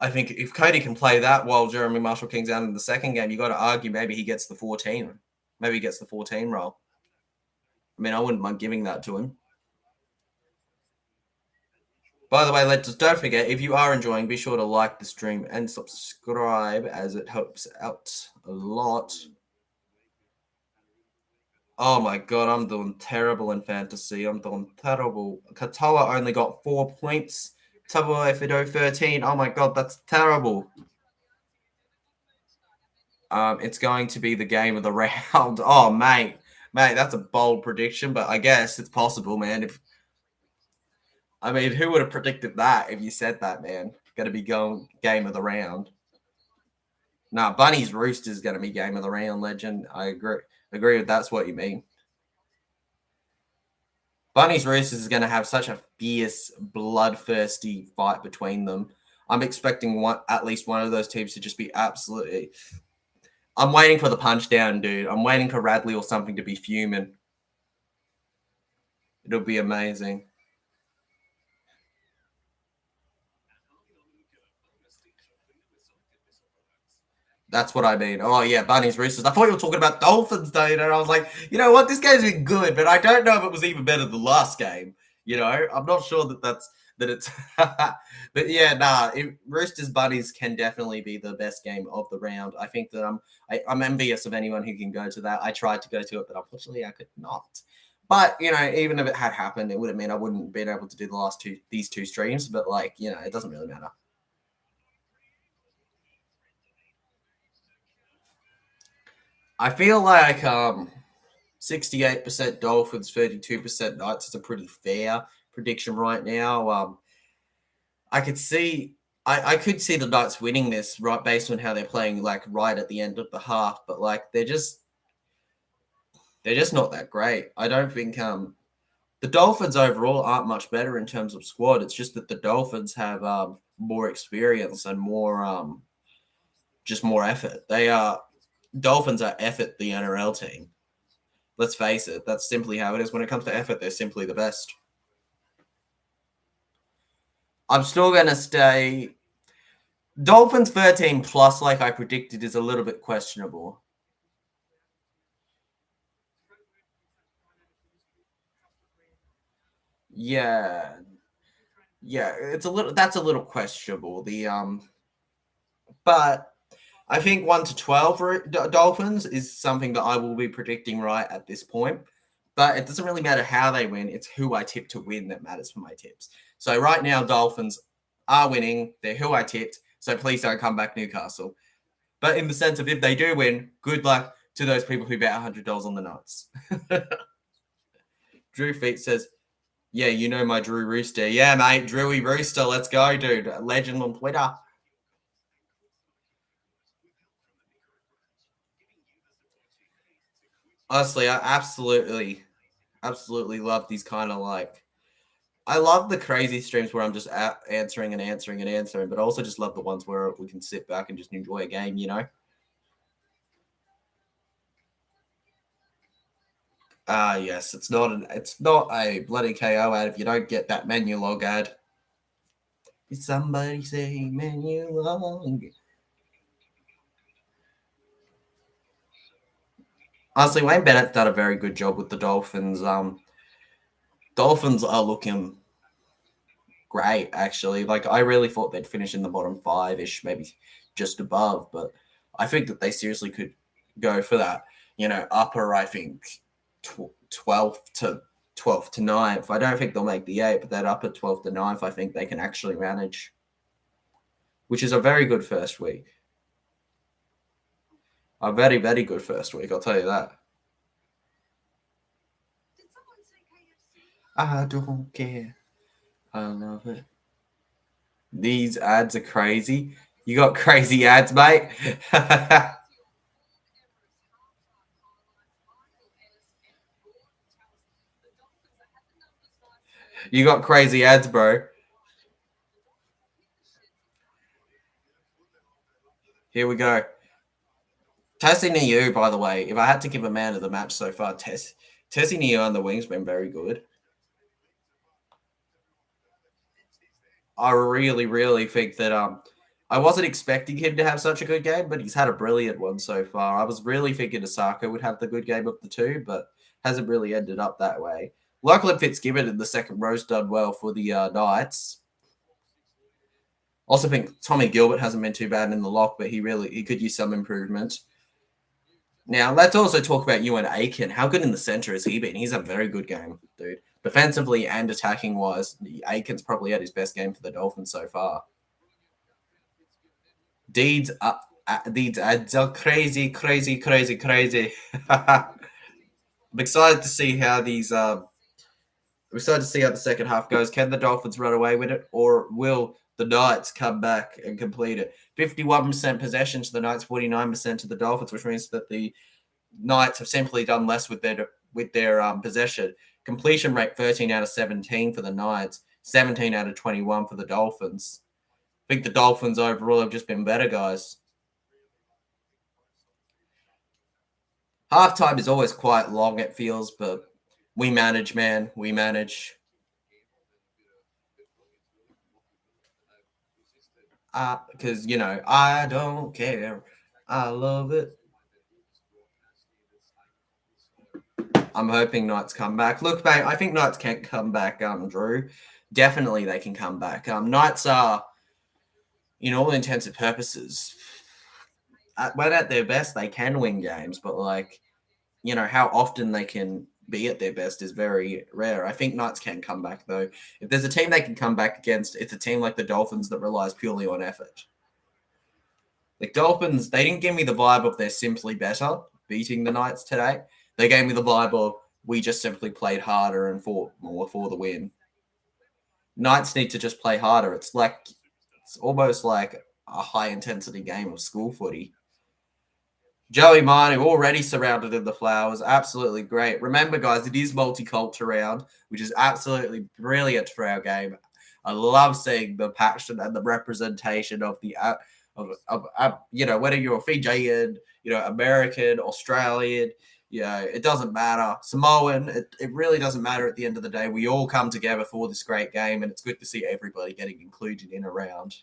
I think if Cody can play that while Jeremy Marshall King's out in the second game, you got to argue maybe he gets the 14. Maybe he gets the 14 role. I mean, I wouldn't mind giving that to him. By the way, don't forget, if you are enjoying, be sure to like the stream and subscribe as it helps out a lot. Oh my God, I'm doing terrible in fantasy. I'm doing terrible. Katoa only got 4 points. Tabo Fido 13. Oh my God, that's terrible. It's going to be the game of the round. Oh, mate, that's a bold prediction, but I guess it's possible, man. I mean, who would have predicted that if you said that, man? Going to be going game of the round. Nah, Bunny's Roosters going to be game of the round, legend. I agree with that's what you mean. Bunny's Roosters is going to have such a fierce, bloodthirsty fight between them. I'm expecting at least one of those teams to just be absolutely. I'm waiting for the punch down, dude. I'm waiting for Radley or something to be fuming. It'll be amazing. That's what I mean. Oh yeah, Bunnies Roosters. I thought you were talking about Dolphins, though. And I was like, you know what? This game's been good, but I don't know if it was even better than the last game. I'm not sure that it's. But yeah, nah. Roosters Bunnies can definitely be the best game of the round. I think that I'm envious of anyone who can go to that. I tried to go to it, but unfortunately I could not. But even if it had happened, it would have meant I wouldn't been able to do these two streams. But it doesn't really matter. I feel like 68% Dolphins, 32% Knights is a pretty fair prediction right now. I could see I could see the Knights winning this right based on how they're playing right at the end of the half, but they're just not that great. I don't think the Dolphins overall aren't much better in terms of squad. It's just that the Dolphins have more experience and more effort. Dolphins are effort the NRL team. Let's face it, that's simply how it is. When it comes to effort, they're simply the best. I'm still going to stay. Dolphins 13 plus, like I predicted, is a little bit questionable. Yeah. Yeah, that's a little questionable. But I think 1 to 12 for Dolphins is something that I will be predicting right at this point. But it doesn't really matter how they win. It's who I tip to win that matters for my tips. So right now, Dolphins are winning. They're who I tipped. So please don't come back, Newcastle. But in the sense of if they do win, good luck to those people who bet $100 on the Knights. Drew Feet says, yeah, you know my Drew Rooster. Yeah, mate, Drewy Rooster. Let's go, dude. Legend on Twitter. Honestly, I absolutely love these kind of I love the crazy streams where I'm just answering and answering and answering, but I also just love the ones where we can sit back and just enjoy a game, Yes, it's not a bloody KO ad if you don't get that menu log ad. Did somebody say menu log? Honestly, Wayne Bennett's done a very good job with the Dolphins. Dolphins are looking great, actually. I really thought they'd finish in the bottom five-ish, maybe just above, but I think that they seriously could go for that, upper, I think, 12th to 9th. I don't think they'll make the 8, but that upper 12th to 9th, I think they can actually manage, which is a very good first week. A very, very good first week, I'll tell you that. I don't care. I love it. These ads are crazy. You got crazy ads, mate. You got crazy ads, bro. Here we go. Tessie Niu, by the way, if I had to give a man of the match so far, Tessie Niu on the wing's been very good. I really, really think that I wasn't expecting him to have such a good game, but he's had a brilliant one so far. I was really thinking Osaka would have the good game of the two, but hasn't really ended up that way. Lachlan Fitzgibbon in the second row's done well for the Knights. Also think Tommy Gilbert hasn't been too bad in the lock, but he could use some improvement. Now, let's also talk about Ewan Aiken. How good in the center has he been? He's a very good game, dude. Defensively and attacking wise, Aiken's probably had his best game for the Dolphins so far. These ads are crazy, crazy, crazy, crazy. I'm excited to see how these We're excited to see how the second half goes. Can the Dolphins run away with it, or will the Knights come back and complete it? 51% possession to the Knights, 49% to the Dolphins, which means that the Knights have simply done less with their possession. Completion rate 13 out of 17 for the Knights, 17 out of 21 for the Dolphins. I think the Dolphins overall have just been better, guys. Halftime is always quite long, it feels, but we manage, man. We manage. Because, I don't care. I love it. I'm hoping Knights come back. Look, mate, I think Knights can come back, Drew. Definitely they can come back. Knights are, in all intents and purposes, when at their best, they can win games, but, how often they can be at their best is very rare. I think Knights can come back, though. If there's a team they can come back against, it's a team like the Dolphins that relies purely on effort. The Dolphins, they didn't give me the vibe of they're simply better beating the Knights today. They gave me the vibe of we just simply played harder and fought more for the win. Knights need to just play harder. It's almost like a high-intensity game of school footy. Joey Manu already surrounded in the flowers. Absolutely great. Remember, guys, it is multicultural round, which is absolutely brilliant for our game. I love seeing the passion and the representation of the whether you're Fijian, American, Australian, it doesn't matter. Samoan, it really doesn't matter at the end of the day. We all come together for this great game, and it's good to see everybody getting included in a round.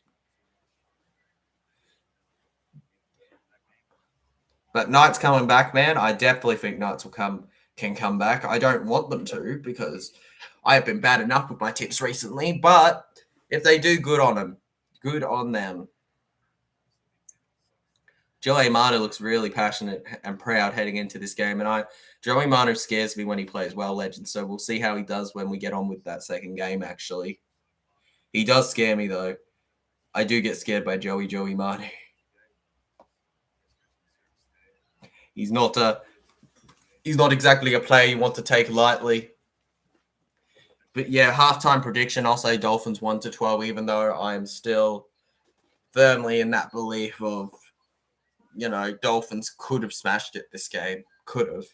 But Knights coming back, man, I definitely think Knights can come back. I don't want them to because I have been bad enough with my tips recently. But if they do, good on them. Good on them. Joey Manu looks really passionate and proud heading into this game. And Joey Manu scares me when he plays well, Legend. So we'll see how he does when we get on with that second game, actually. He does scare me, though. I do get scared by Joey Manu. He's not exactly a player you want to take lightly. But yeah, halftime prediction, I'll say Dolphins 1-12, even though I'm still firmly in that belief of, Dolphins could have smashed it this game. Could have.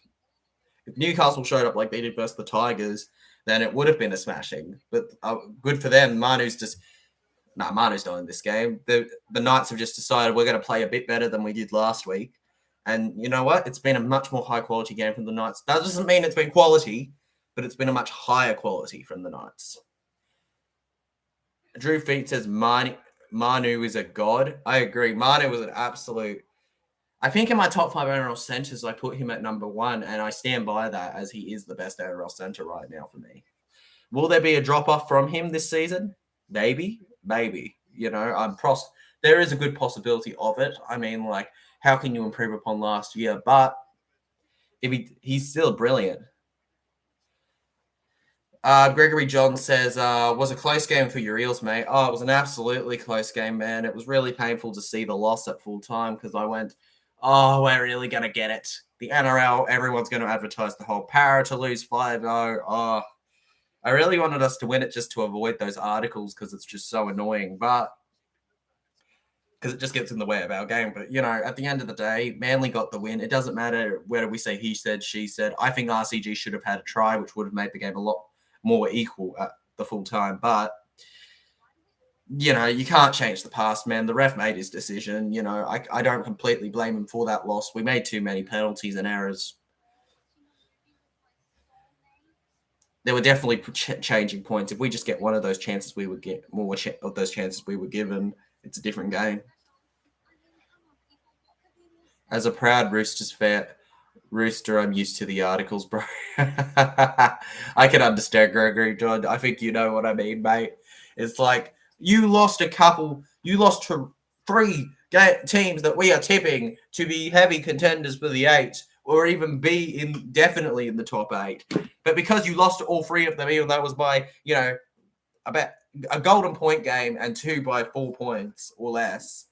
If Newcastle showed up like they did versus the Tigers, then it would have been a smashing. But good for them. Manu's not in this game. The Knights have just decided we're going to play a bit better than we did last week. And you know what? It's been a much more high-quality game from the Knights. That doesn't mean it's been quality, but it's been a much higher quality from the Knights. Drew Feet says Manu is a god. I agree. Manu was an absolute... I think in my top 5 NRL centres, I put him at number 1, and I stand by that as he is the best NRL centre right now for me. Will there be a drop-off from him this season? Maybe. There is a good possibility of it. I mean, how can you improve upon last year? But he's still brilliant. Gregory John says, was a close game for your Eels, mate. Oh, it was an absolutely close game, man. It was really painful to see the loss at full time because I went, oh, we're really going to get it. The NRL, everyone's going to advertise the whole Para to lose 5-0. Oh, I really wanted us to win it just to avoid those articles because it's just so annoying. But because it just gets in the way of our game. But, at the end of the day, Manly got the win. It doesn't matter whether we say he said, she said. I think RCG should have had a try, which would have made the game a lot more equal at the full time. But, you can't change the past, man. The ref made his decision. I don't completely blame him for that loss. We made too many penalties and errors. There were definitely changing points. If we just get one of those chances, we would get more of those chances we were given. It's a different game. As a proud Roosters fan, I'm used to the articles, bro. I can understand, Gregory John. I think you know what I mean, mate. It's like you lost to 3 teams that we are tipping to be heavy contenders for the 8, or even be definitely in the top 8. But because you lost to all 3 of them, even though it was by, about a golden point game and 2 by 4 points or less,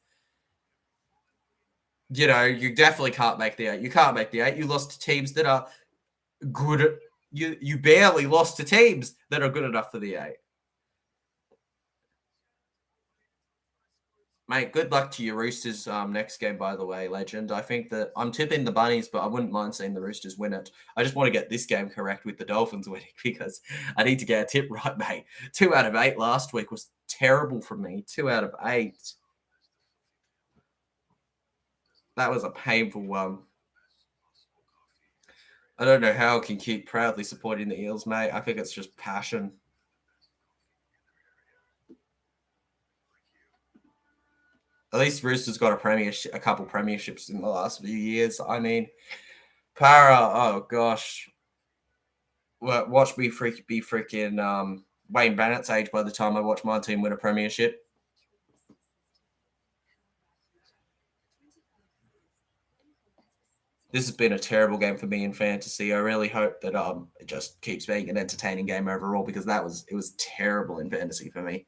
you definitely can't make the 8. You can't make the 8. You lost to teams that are good, You barely lost to teams that are good enough for the 8. Mate, good luck to your Roosters next game, by the way, legend. I think that I'm tipping the Bunnies, but I wouldn't mind seeing the Roosters win it. I just want to get this game correct with the Dolphins winning because I need to get a tip right, mate. 2 out of 8 last week was terrible for me. 2 out of 8. That was a painful one. I don't know how I can keep proudly supporting the Eels, mate. I think it's just passion. At least Roosters got a couple premierships in the last few years. I mean, Para, oh gosh. Well, watch me be freaking Wayne Bennett's age by the time I watch my team win a premiership. This has been a terrible game for me in fantasy. I really hope that it just keeps being an entertaining game overall because it was terrible in fantasy for me.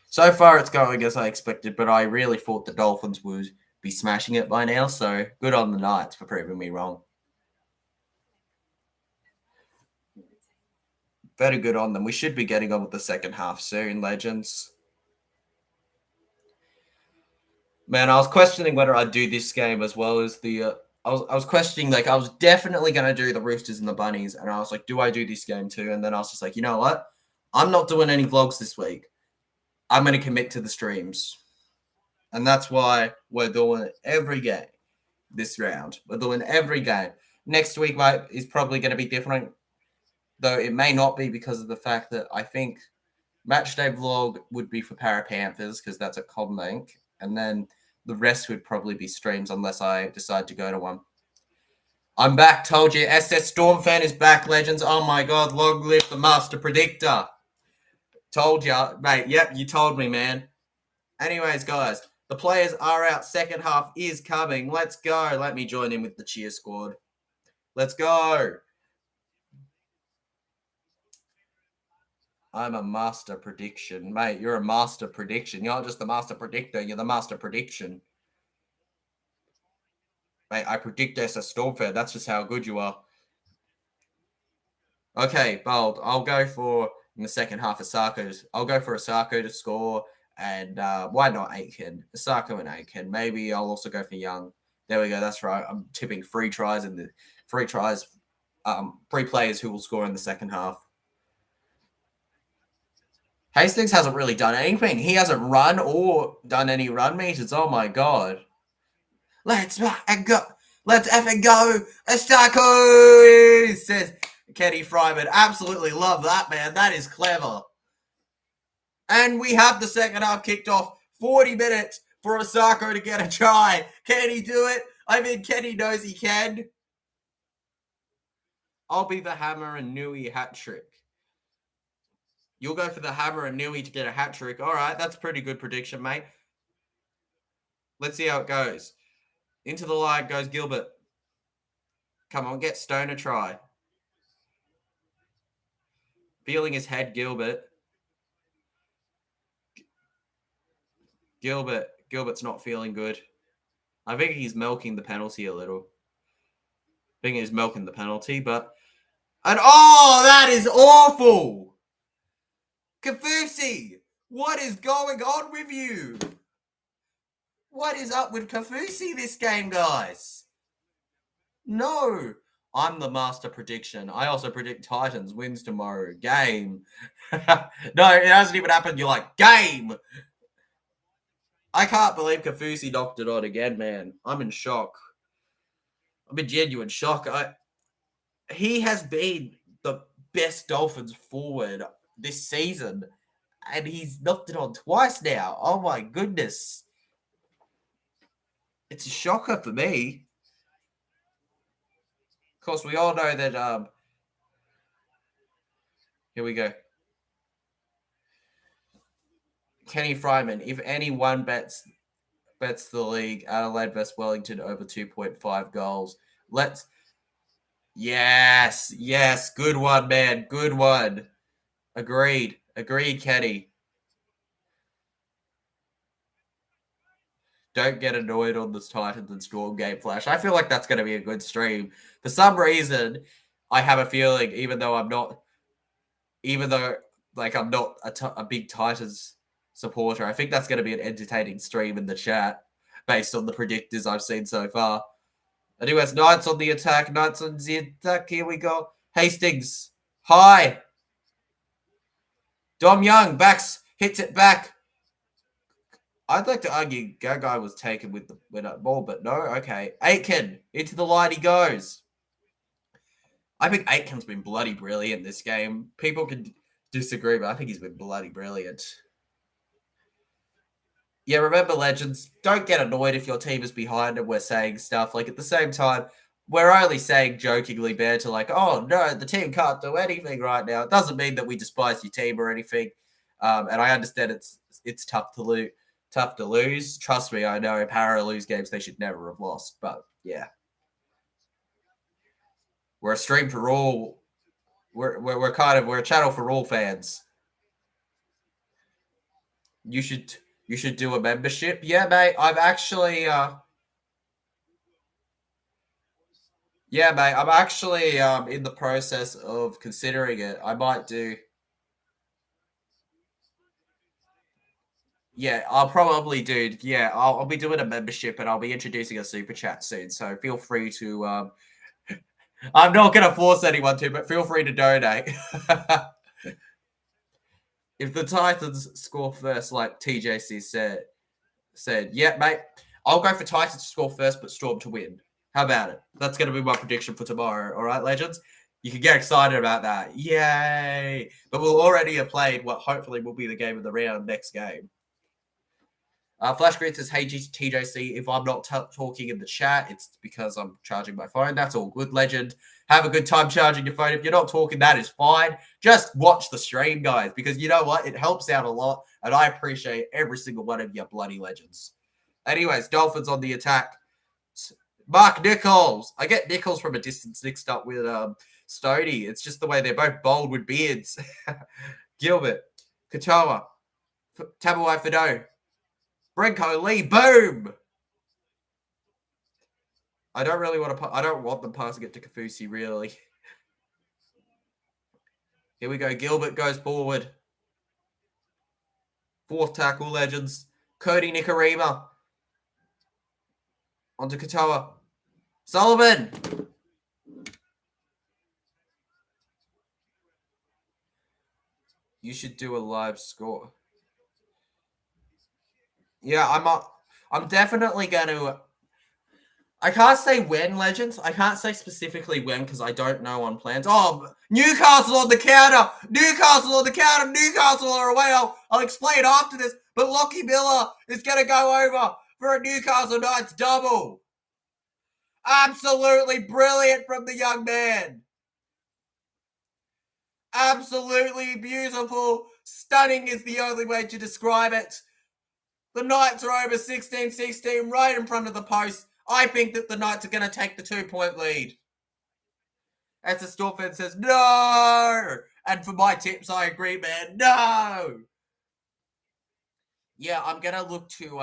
So far, it's going as I expected, but I really thought the Dolphins would be smashing it by now. So good on the Knights for proving me wrong. Very good on them. We should be getting on with the second half soon, legends. Man, I was questioning whether I'd do this game as well as the. I was questioning, like, I was definitely going to do the Roosters and the Bunnies, and I was like, do I do this game too? And then I was just like, you know what? I'm not doing any vlogs this week. I'm going to commit to the streams. And that's why we're doing every game this round. We're doing every game. Next week, mate, is probably going to be different, though it may not be because of the fact that I think Matchday vlog would be for Para Panthers because that's a common link. And then the rest would probably be streams unless I decide to go to one. I'm back. Told you. SS Storm fan is back, legends. Oh my god. Long live the master predictor. Told you. Mate, yep, you told me, man. Anyways, guys, the players are out. Second half is coming. Let's go. Let me join in with the cheer squad. Let's go. I'm a master prediction. Mate, you're a master prediction. You're not just the master predictor, you're the master prediction. Mate, I predict SS Stormfair. That's just how good you are. Okay, bold. I'll go for, in the second half, I'll go for Asako to score. And why not Aitken? Asako and Aitken. Maybe I'll also go for Young. There we go. That's right. I'm tipping 3 tries in the 3 tries. 3 players who will score in the second half. Hastings hasn't really done anything. He hasn't run or done any run meters. Oh my god. Let's go. Let's effing go. Asako, says Kenny Fryman. Absolutely love that, man. That is clever. And we have the second half kicked off. 40 minutes for Asako to get a try. Can he do it? I mean, Kenny knows he can. I'll be the Hammer and Nui hat trick. You'll go for the Hammer and Nui to get a hat trick. All right, that's a pretty good prediction, mate. Let's see how it goes. Into the line goes Gilbert. Come on, get Stone a try. Feeling his head, Gilbert. Gilbert's not feeling good. I think he's milking the penalty a little. I think he's milking the penalty, but... And oh, that is awful! Kafusi! What is going on with you? What is up with Kafusi this game, guys? No! I'm the master prediction. I also predict Titans wins tomorrow. Game. No, it hasn't even happened. You're like, game! I can't believe Kafusi knocked it on again, man. I'm in shock. I'm in genuine shock. He has been the best Dolphins forward this season, and he's knocked it on twice now. Oh my goodness. It's a shocker for me. Of course, we all know that, here we go. Kenny Fryman, if anyone bets the league, Adelaide vs Wellington over 2.5 goals. Yes. Good one, man. Good one. Agreed, Kenny. Don't get annoyed on this Titans and Storm game flash. I feel like that's going to be a good stream. For some reason, I have a feeling, even though I'm not a big Titans supporter, I think that's going to be an entertaining stream in the chat based on the predictors I've seen so far. Anyways, Knights on the attack. Knights on the attack. Here we go. Hastings. High. Dom Young. Backs. Hits it back. I'd like to argue Gagai was taken with that ball, but no. Okay. Aitken. Into the line he goes. I think Aitken's been bloody brilliant this game. People can disagree, but I think he's been bloody brilliant. Yeah, remember, legends, don't get annoyed if your team is behind and we're saying stuff. Like, at the same time, we're only saying jokingly bad to like, oh, no, the team can't do anything right now. It doesn't mean that we despise your team or anything. And I understand it's tough to lose. Trust me, I know Para lose games they should never have lost. But, yeah. We're a stream for all. We're a channel for all fans. You should do a membership. Yeah, mate. I've actually yeah, mate. I'm actually in the process of considering it. I might do. Yeah, I'll probably do. Yeah, I'll be doing a membership and I'll be introducing a super chat soon. So feel free to. I'm not gonna force anyone to, but feel free to donate. If the Titans score first, like TJC said, yeah, mate, I'll go for Titans to score first, but Storm to win. How about it? That's going to be my prediction for tomorrow. All right, legends? You can get excited about that. Yay! But we'll already have played what hopefully will be the game of the round next game. Flash Grid says, hey, TJC, if I'm not talking in the chat, it's because I'm charging my phone. That's all good, legend. Have a good time charging your phone. If you're not talking, that is fine. Just watch the stream, guys, because you know what? It helps out a lot, and I appreciate every single one of you bloody legends. Anyways, Dolphins on the attack. Mark Nichols. I get Nichols from a distance mixed up with Stoney. It's just the way they're both bold with beards. Gilbert. Katoa. Tabawai Fido. Brenko Lee, boom! I don't really want to. I don't want them passing it to Kafusi, really. Here we go. Gilbert goes forward. Fourth tackle, legends. Cody Nikarima. Onto Katoa. Sullivan. You should do a live score. Yeah, I'm definitely going to. I can't say when, legends. I can't say specifically when because I don't know on plans. Oh, Newcastle on the counter. Newcastle on the counter. Newcastle are away. I'll explain after this. But Lockie Miller is going to go over for a Newcastle Knights double. Absolutely brilliant from the young man. Absolutely beautiful. Stunning is the only way to describe it. The Knights are over 16-16 right in front of the post. I think that the Knights are going to take the 2-point lead. As the Storm fan says, no! And for my tips, I agree, man. No! Yeah, I'm going to look to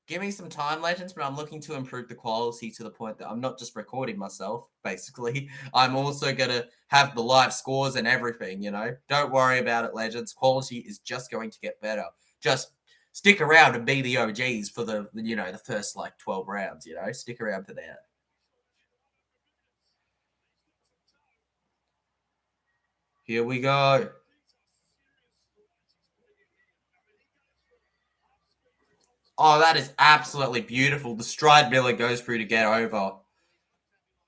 give me some time, legends, but I'm looking to improve the quality to the point that I'm not just recording myself, basically. I'm also going to have the live scores and everything, you know? Don't worry about it, legends. Quality is just going to get better. Just stick around and be the OGs for the first, 12 rounds, Stick around for that. Here we go. Oh, that is absolutely beautiful. The stride Miller goes through to get over.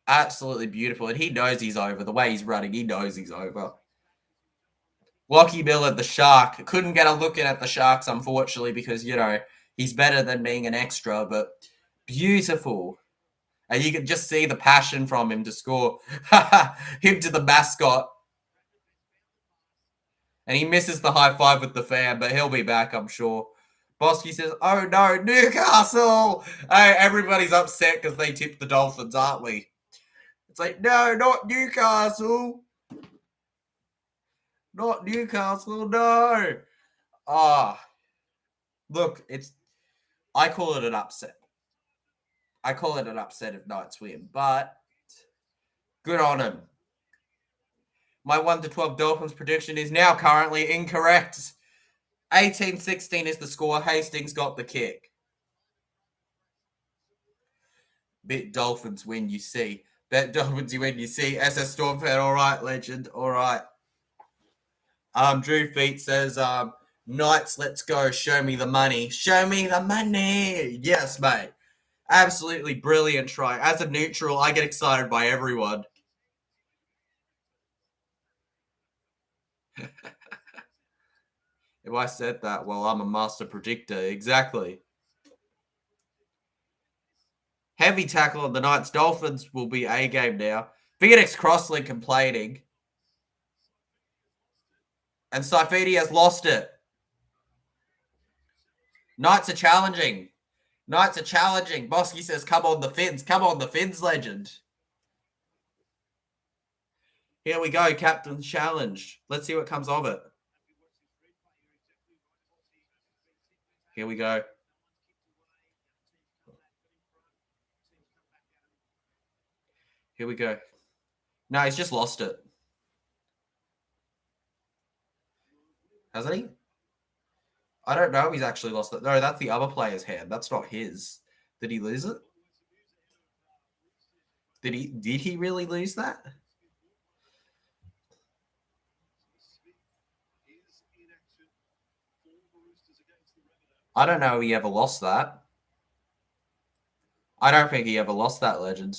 Absolutely beautiful. And he knows he's over. The way he's running, he knows he's over. Lockie Miller, the Shark. Couldn't get a look in at the Sharks, unfortunately, because, he's better than being an extra, but beautiful. And you can just see the passion from him to score. Him to the mascot. And he misses the high five with the fan, but he'll be back, I'm sure. Bosky says, oh no, Newcastle! Hey, everybody's upset because they tipped the Dolphins, aren't we? It's like, no, not Newcastle. Not Newcastle, no. Look, I call it an upset. I call it an upset if Knights win, but good on him. My 1-12 Dolphins prediction is now currently incorrect. 18-16 is the score. Hastings got the kick. Bet Dolphins win, you see. Bet Dolphins you win, you see. SS Storm fan, all right, legend, all right. Drew Feet says, Knights, let's go. Show me the money. Show me the money. Yes, mate. Absolutely brilliant try. As a neutral, I get excited by everyone. If I said that, well, I'm a master predictor. Exactly. Heavy tackle on the Knights. Dolphins will be A game now. Phoenix Crossley complaining. And Saifidi has lost it. Knights are challenging. Knights are challenging. Bosky says, come on the Fins. Come on the Fins, legend. Here we go. Captain's challenge. Let's see what comes of it. Here we go. Here we go. No, he's just lost it. Hasn't he? I don't know if he's actually lost it. No, that's the other player's hand. That's not his. Did he lose it? Did he really lose that? I don't know if he ever lost that. I don't think he ever lost that, legend.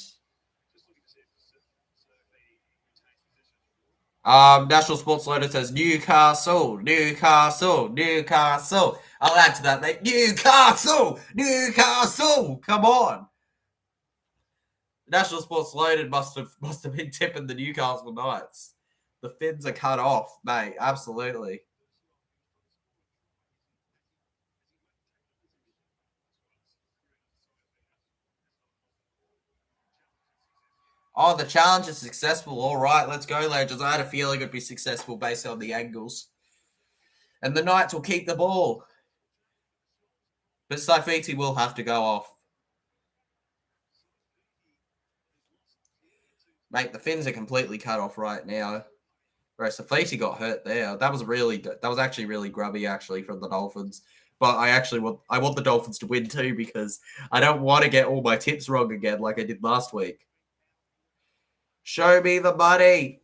National Sports Loader says Newcastle. I'll add to that, mate. Newcastle. Come on. National Sports Loaded must have been tipping the Newcastle Knights. The Fins are cut off, mate. Absolutely. Oh, the challenge is successful. All right, let's go, legends. I had a feeling it'd be successful based on the angles. And the Knights will keep the ball. But Saifiti will have to go off. Mate, the Fins are completely cut off right now. Right, Saifiti got hurt there. That was actually really grubby, actually, from the Dolphins. But I want the Dolphins to win too, because I don't want to get all my tips wrong again like I did last week. Show me the money.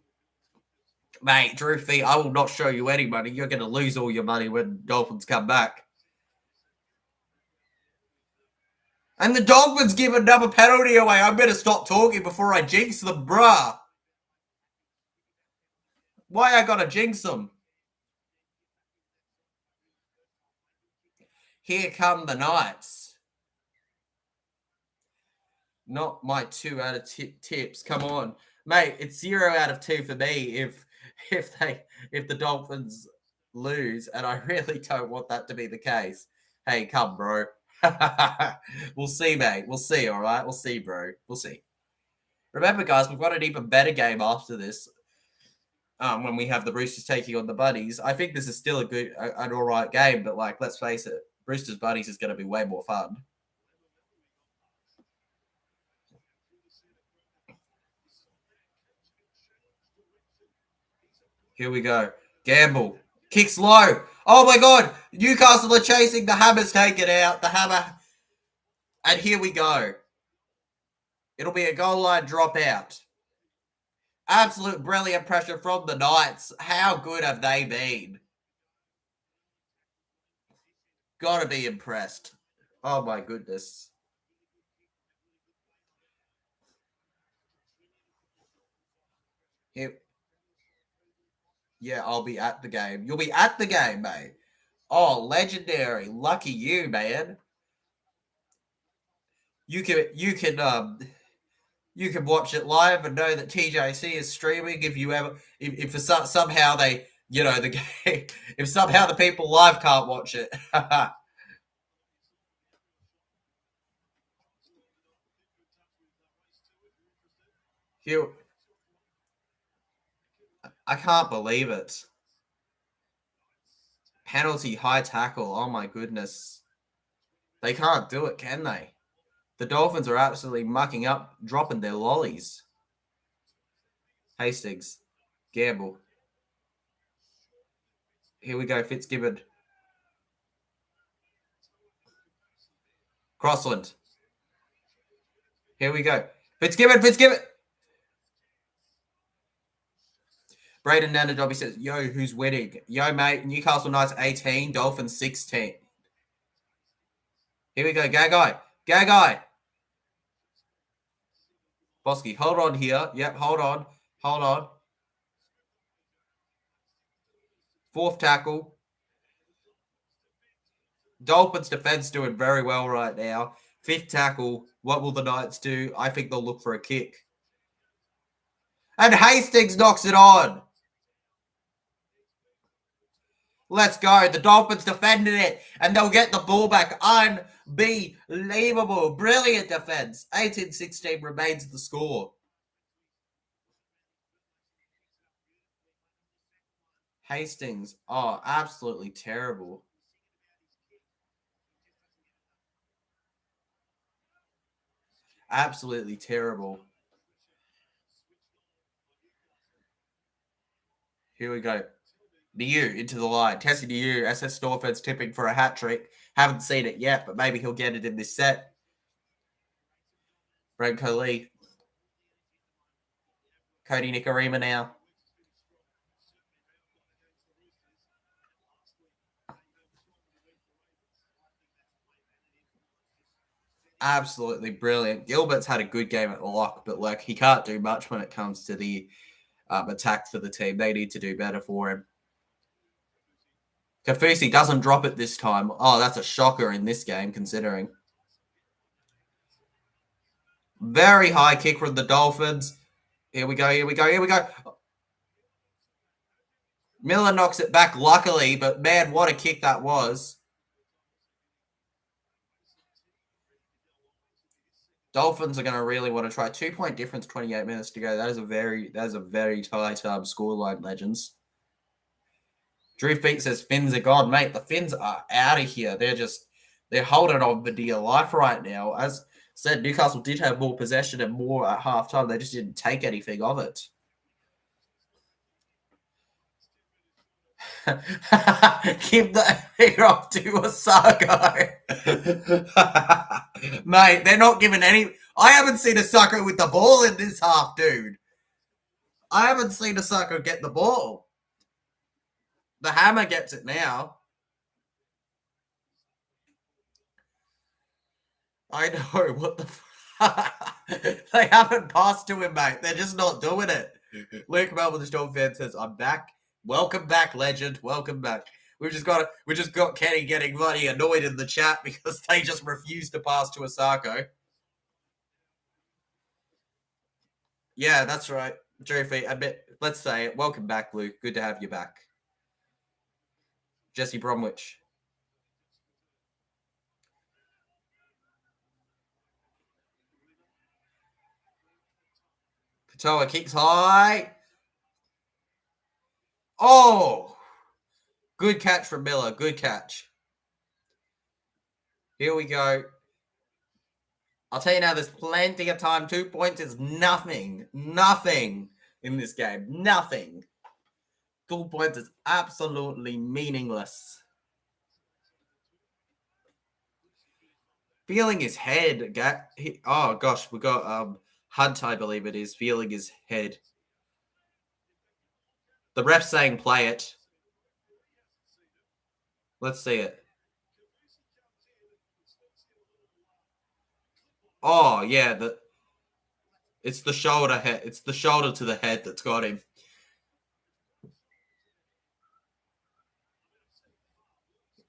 Mate, Drew Fee, I will not show you any money. You're going to lose all your money when Dolphins come back. And the Dolphins give another penalty away. I better stop talking before I jinx them, bruh. Why I gotta jinx them? Here come the Knights. Not my 2 out of tips. Come on, mate. It's 0 out of 2 for me if the Dolphins lose, and I really don't want that to be the case. Hey, come, bro. We'll see, mate. We'll see. All right, we'll see, bro. We'll see. Remember, guys, we've got an even better game after this. When we have the Roosters taking on the Bunnies, I think this is still an all right game. But like, let's face it, Roosters Bunnies is going to be way more fun. Here we go. Gamble. Kicks low. Oh my God. Newcastle are chasing. The hammer's taken out. The hammer. And here we go. It'll be a goal line dropout. Absolute brilliant pressure from the Knights. How good have they been? Gotta be impressed. Oh my goodness. Here. Yeah, I'll be at the game. You'll be at the game, mate. Oh, legendary. Lucky you, man. You can watch it live and know that TJC is streaming if for somehow they the game if somehow the people live can't watch it. Here, I can't believe it. Penalty, high tackle. Oh my goodness. They can't do it, can they? The Dolphins are absolutely mucking up, dropping their lollies. Hastings. Gamble. Here we go, Fitzgibbon. Crossland. Here we go. Fitzgibbon. Braden Nanadobby says, yo, who's winning? Yo, mate, Newcastle Knights 18, Dolphins 16. Here we go, Gagai. Bosky, hold on here. Yep, hold on. Fourth tackle. Dolphins defense doing very well right now. Fifth tackle. What will the Knights do? I think they'll look for a kick. And Hastings knocks it on. Let's go. The Dolphins defended it, and they'll get the ball back. Unbelievable. Brilliant defense. 18-16 remains the score. Hastings. Oh, absolutely terrible. Absolutely terrible. Here we go. Niu into the line. Tessie Niu. SS Storeford's tipping for a hat trick. Haven't seen it yet, but maybe he'll get it in this set. Branko Lee. Cody Nicarima now. Absolutely brilliant. Gilbert's had a good game at the lock, but like he can't do much when it comes to the attack for the team. They need to do better for him. Kafusi doesn't drop it this time. Oh, that's a shocker in this game, considering. Very high kick from the Dolphins. Here we go. Miller knocks it back, luckily, but man, what a kick that was. Dolphins are going to really want to try. 2-point difference, 28 minutes to go. That is a very tight scoreline, legends. Drew Feet says Finns are gone. Mate, the Finns are out of here. They're holding on for dear life right now. As said, Newcastle did have more possession and more at halftime. They just didn't take anything of it. Give the finger off to Osako. Mate, they're not giving any. I haven't seen Osako with the ball in this half, dude. I haven't seen Osako get the ball. The Hammer gets it now. I know. What the They haven't passed to him, mate. They're just not doing it. Luke Melbourne, the Storm fan, says, I'm back. Welcome back, legend. Welcome back. We just got Kenny getting bloody annoyed in the chat because they just refused to pass to Osako. Yeah, that's right. Jerry, let's say it. Welcome back, Luke. Good to have you back. Jesse Bromwich. Katoa kicks high. Oh! Good catch from Miller. Good catch. Here we go. I'll tell you now, there's plenty of time. 2 points is nothing. Nothing in this game. Nothing. 2 points is absolutely meaningless. Feeling his head. Oh, gosh. We got Hunt, I believe it is. Feeling his head. The ref's saying play it. Let's see it. Oh, yeah. It's the shoulder head. It's the shoulder to the head that's got him.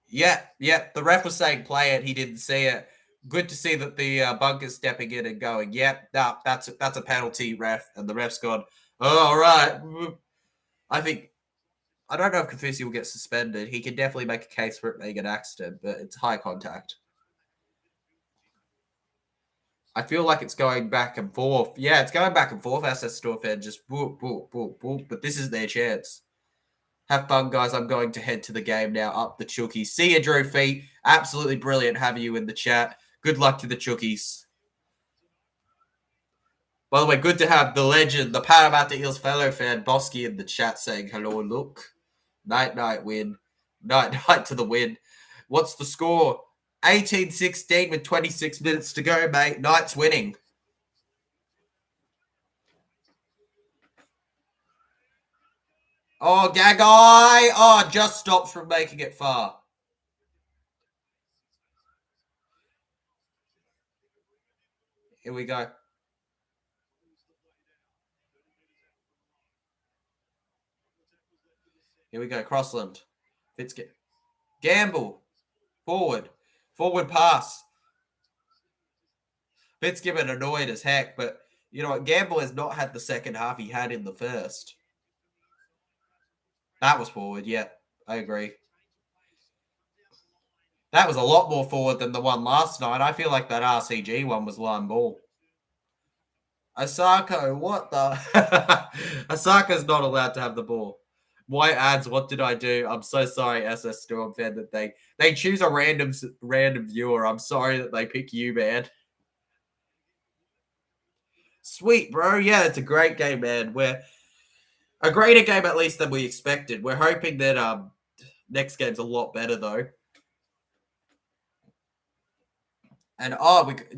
Yeah. The ref was saying play it. He didn't see it. Good to see that the bunker's stepping in and going, yep, no, that's a penalty, ref. And the ref's gone, oh, all right. I don't know if Kafusi will get suspended. He can definitely make a case for it being an accident, but it's high contact. I feel like it's going back and forth. Yeah, it's going back and forth. SS Storefed just boop, boop, boop, boop. But this is their chance. Have fun, guys. I'm going to head to the game now. Up the Chookies. See you, Drew Feet. Absolutely brilliant having you in the chat. Good luck to the Chookies. By the way, good to have the legend, the Parramatta Eels fellow fan, Bosky, in the chat saying hello, look. Night, win. Night to the win. What's the score? 18-16 with 26 minutes to go, mate. Knights winning. Oh, Gagai. Oh, just stops from making it far. Here we go. Here we go. Crossland. Gamble. Forward pass. Fitzgibbon annoyed as heck, but you know what? Gamble has not had the second half he had in the first. That was forward, yeah. I agree. That was a lot more forward than the one last night. I feel like that RCG one was line ball. Asako, what the? Asaka's not allowed to have the ball. White ads, what did I do? I'm so sorry, SS Storm fan, that they choose a random viewer. I'm sorry that they pick you, man. Sweet, bro. Yeah, it's a great game, man. We're a greater game at least than we expected. We're hoping that next game's a lot better though. And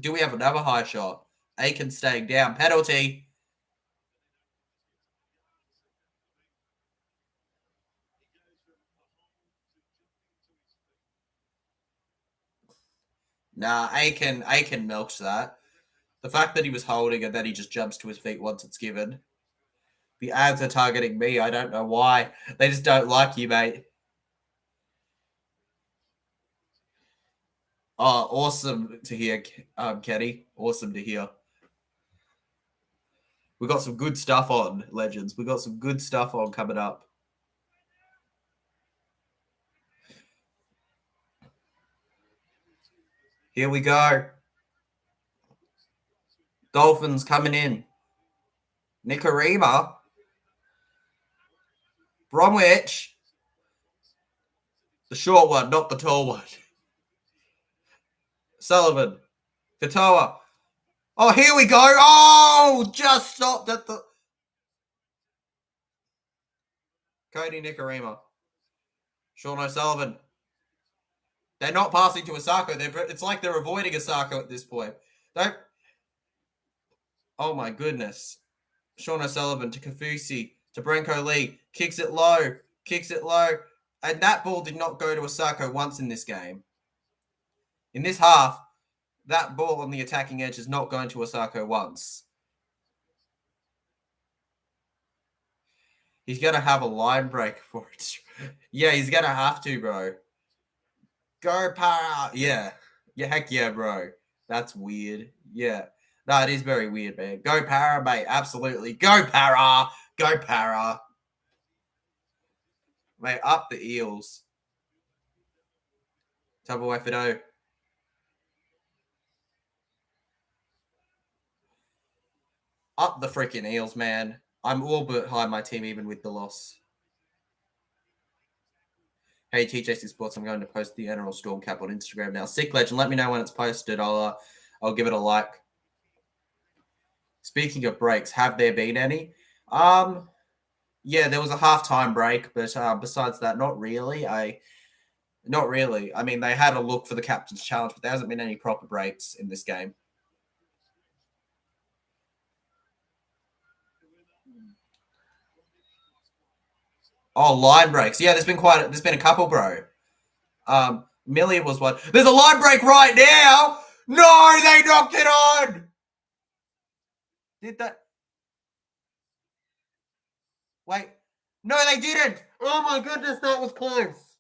do we have another high shot? Aiken staying down. Penalty. Nah, Aiken milks that. The fact that he was holding and then he just jumps to his feet once it's given. The ads are targeting me. I don't know why. They just don't like you, mate. Oh, awesome to hear, Kenny. Awesome to hear. We got some good stuff on, Legends. We got some good stuff on coming up. Here we go. Dolphins coming in. Nicarima. Bromwich. The short one, not the tall one. Sullivan. Katoa. Oh, here we go. Oh, just stopped at the... Cody Nicarima. Sean O'Sullivan. They're not passing to Asako. It's like they're avoiding Asako at this point. Oh, my goodness. Sean O'Sullivan to Kafusi, to Branko Lee. Kicks it low. And that ball did not go to Asako once in this game. In this half, that ball on the attacking edge is not going to Asako once. He's going to have a line break for it. Yeah, he's going to have to, bro. Go Para. Yeah. Yeah, heck yeah, bro. That's weird. Yeah. No, it is very weird, man. Go Para, mate. Absolutely. Go Para. Mate, up the Eels. Tabuai Fido. Up the freaking Eels, man. I'm all but behind my team even with the loss. Hey, TJC Sports, I'm going to post the NRL Storm Cap on Instagram now. Sick Legend, let me know when it's posted. I'll give it a like. Speaking of breaks, have there been any? Yeah, there was a halftime break, but besides that, not really. I mean, they had a look for the captain's challenge, but there hasn't been any proper breaks in this game. Oh, line breaks. Yeah, there's been a couple, bro. Millie was one. There's a line break right now. No, they knocked it on. Did that? Wait. No, they didn't. Oh my goodness, that was close.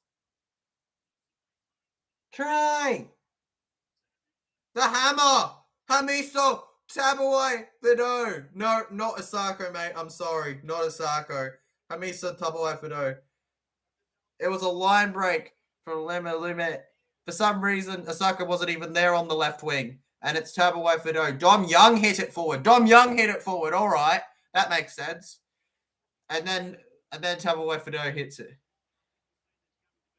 Try. The hammer. Hamiso. Tabuai. Fido. No, not Asako, mate. I'm sorry. Not Asako. Hamiso Tabuai Fido. It was a line break from Lumet. For some reason, Asako wasn't even there on the left wing. And it's Tabuai Fido. Dom Young hit it forward. All right. That makes sense. And then And then Tabuai hits it.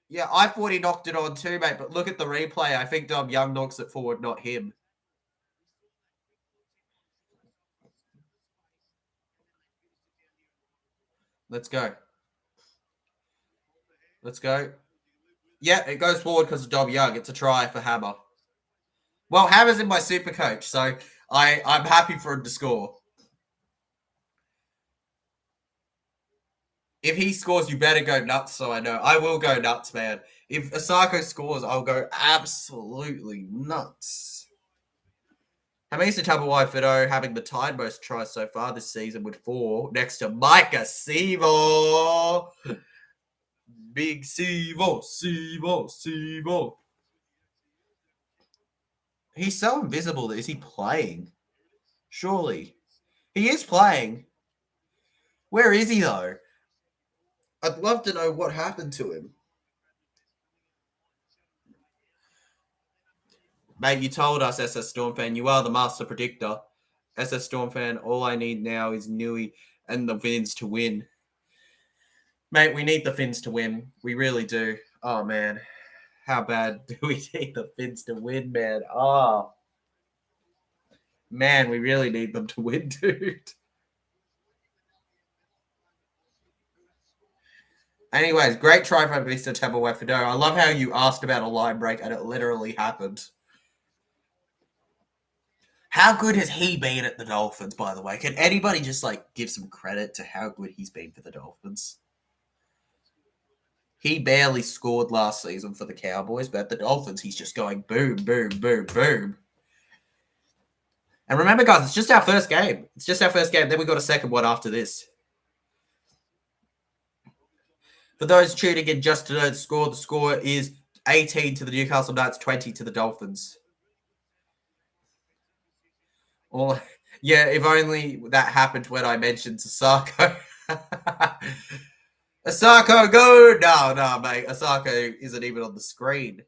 Yeah, I thought he knocked it on too, mate, but look at the replay. I think Dom Young knocks it forward, not him. Let's go. Let's go. Yeah, it goes forward because of Dom Young. It's a try for Hammer. Well, Hammer's in my super coach, so I'm happy for him to score. If he scores, you better go nuts, so I know. I will go nuts, man. If Osako scores, I'll go absolutely nuts. Hamisa Tabuai Fido having the tied most tries so far this season with 4, next to Micah Sevo. Big Sevo. He's so invisible. Is he playing? Surely. He is playing. Where is he, though? I'd love to know what happened to him. Mate, you told us, SS Storm fan, you are the master predictor. SS Storm fan, all I need now is Nui and the Finns to win. Mate, we need the Finns to win. We really do. Oh, man. How bad do we need the Finns to win, man? Oh. Man, we really need them to win, dude. Anyways, great try from Mr. Tabuai. I love how you asked about a line break and it literally happened. How good has he been at the Dolphins, by the way? Can anybody just, give some credit to how good he's been for the Dolphins? He barely scored last season for the Cowboys, but at the Dolphins, he's just going boom, boom, boom, boom. And remember, guys, it's just our first game. Then we got a second one after this. For those tuning in just to know the score is 18 to the Newcastle Knights, 20 to the Dolphins. Well, yeah, if only that happened when I mentioned Osako. Osako, go! No, mate. Osako isn't even on the screen.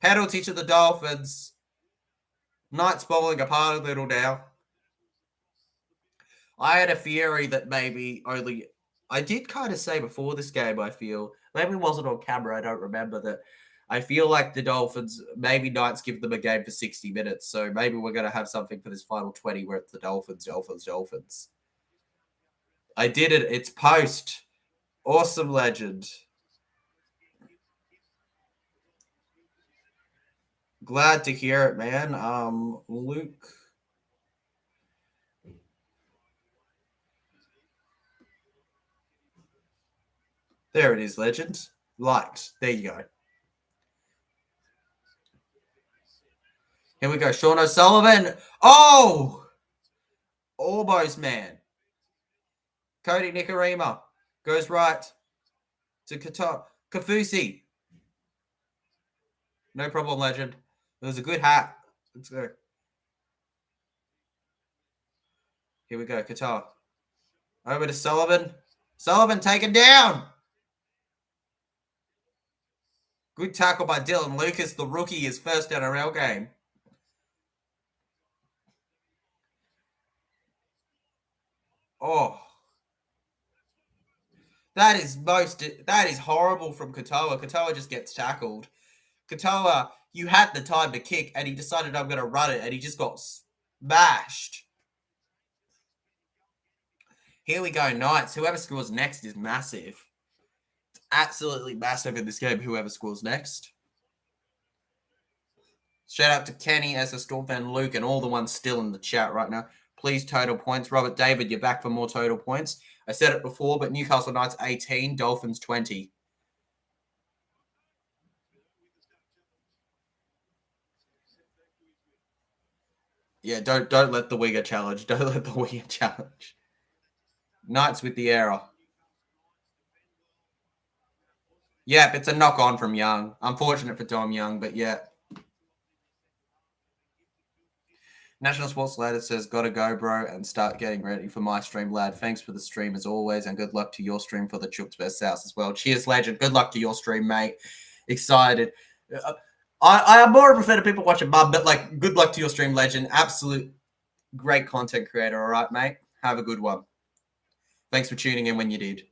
Penalty to the Dolphins. Knights falling apart a little now. I had a theory that maybe only... I did kind of say before this game, I feel... Maybe it wasn't on camera, I don't remember that. I feel like the Dolphins, maybe Knights give them a game for 60 minutes, so maybe we're going to have something for this final 20 where it's the Dolphins. I did it. It's post. Awesome legend. Glad to hear it, man. Luke. There it is, legend. Liked. There you go. Here we go. Sean O'Sullivan. Oh! Almost, man. Cody Nikarima goes right to Kafusi. No problem, legend. It was a good hat. Let's go. Here we go, Qatar. Over to Sullivan. Sullivan taken down. Good tackle by Dylan Lucas, the rookie, his first NRL game. Oh. That is horrible from Katoa. Katoa just gets tackled. Katoa, you had the time to kick, and he decided I'm going to run it, and he just got smashed. Here we go, Knights. Whoever scores next is massive. It's absolutely massive in this game, whoever scores next. Shout out to Kenny, as a Storm fan, Luke, and all the ones still in the chat right now. Please total points. Robert David, you're back for more total points. I said it before, but Newcastle Knights 18, Dolphins 20. Yeah, don't let the winger challenge. Don't let the winger challenge. Knights with the error. Yep, it's a knock on from Young. Unfortunate for Dom Young, but yeah. National Sports Lad says, gotta go, bro, and start getting ready for my stream, lad. Thanks for the stream as always, and good luck to your stream for the Chooks Best South as well. Cheers, legend. Good luck to your stream, mate. Excited. I more prefer to people watching Bub, but good luck to your stream, legend. Absolute great content creator, all right, mate? Have a good one. Thanks for tuning in when you did.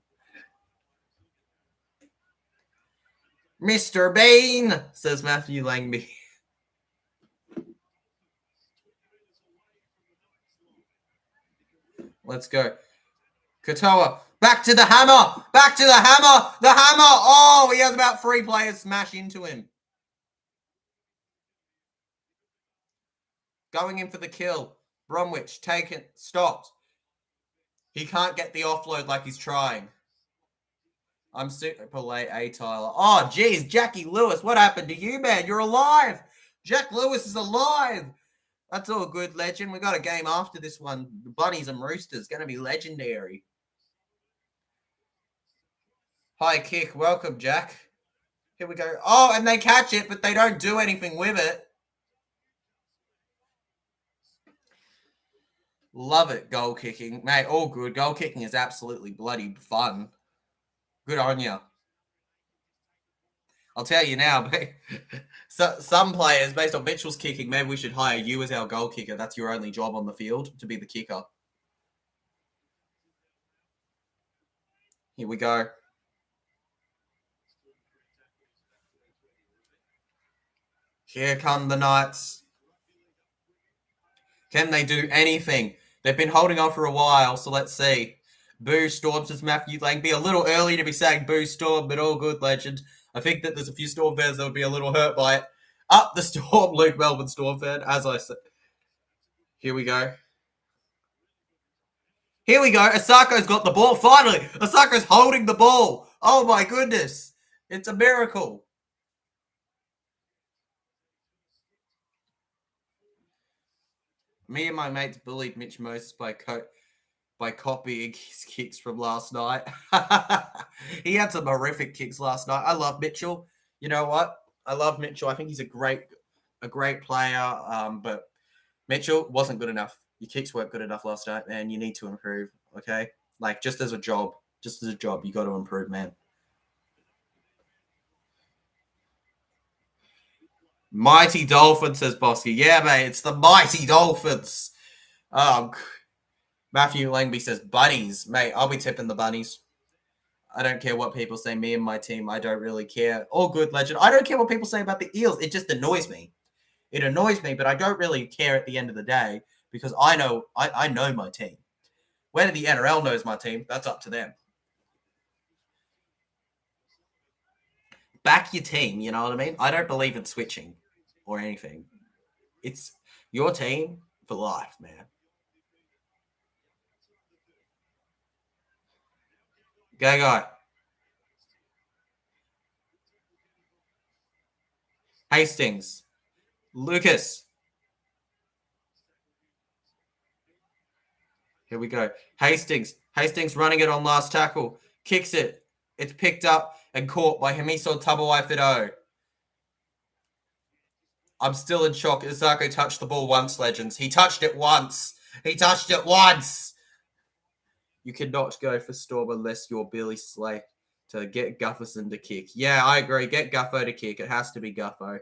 Mr. Bean, says Matthew Langby. Let's go. Katoa, back to the hammer. Back to the hammer. The hammer. Oh, he has about 3 players smash into him. Going in for the kill. Bromwich, taken, stopped. He can't get the offload like he's trying. I'm super late, Tyler. Oh, geez, Jackie Lewis, what happened to you, man? You're alive. Jack Lewis is alive. That's all good, legend. We got a game after this one. Bunnies and Roosters. Going to be legendary. High kick. Welcome, Jack. Here we go. Oh, and they catch it, but they don't do anything with it. Love it, goal kicking. Mate, all good. Goal kicking is absolutely bloody fun. Good on you. I'll tell you now, mate. So, some players, based on Mitchell's kicking, maybe we should hire you as our goal kicker. That's your only job on the field, to be the kicker. Here we go. Here come the Knights. Can they do anything? They've been holding on for a while, so let's see. Boo Storm, says Matthew Langby. A little early to be saying Boo Storm, but all good, legend. I think that there's a few Storm fans that would be a little hurt by it. Up the Storm, Luke Melbourne Storm fan, as I said. Here we go. Here we go. Asako's got the ball, finally. Asako's holding the ball. Oh, my goodness. It's a miracle. Me and my mates bullied Mitch Moses by copying his kicks from last night. He had some horrific kicks last night. I love Mitchell. You know what? I love Mitchell. I think he's a great player. But Mitchell wasn't good enough. Your kicks weren't good enough last night, man. You need to improve. Okay, like just as a job, you got to improve, man. Mighty Dolphins, says Bosky. Yeah, mate, it's the Mighty Dolphins. Matthew Langby says bunnies. Mate, I'll be tipping the bunnies. I don't care what people say. Me and my team, I don't really care. All good, legend. I don't care what people say about the Eels. It just annoys me. It annoys me, but I don't really care at the end of the day because I know my team. Whether the NRL knows my team, that's up to them. Back your team, you know what I mean? I don't believe in switching or anything. It's your team for life, man. Go. Hastings. Lucas. Here we go. Hastings running it on last tackle. Kicks it. It's picked up and caught by Hamiso Tabuai-Fidow. I'm still in shock. Isako touched the ball once, legends. He touched it once. You cannot go for Storm unless you're Billy Slay to get Gufferson to kick. Yeah, I agree. Get Guffo to kick. It has to be Guffo.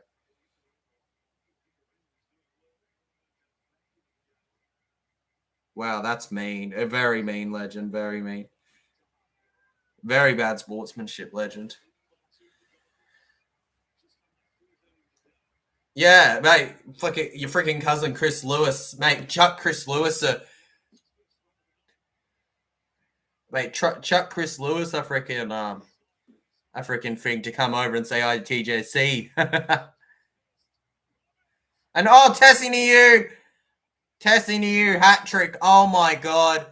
Wow, that's mean. A very mean, legend. Very mean. Very bad sportsmanship, legend. Yeah, mate. Your freaking cousin Chris Lewis. Mate, chuck Chris Lewis chuck Chris Lewis a freaking thing to come over and say hi to TJC. And Tessie Niu hat trick. Oh my god.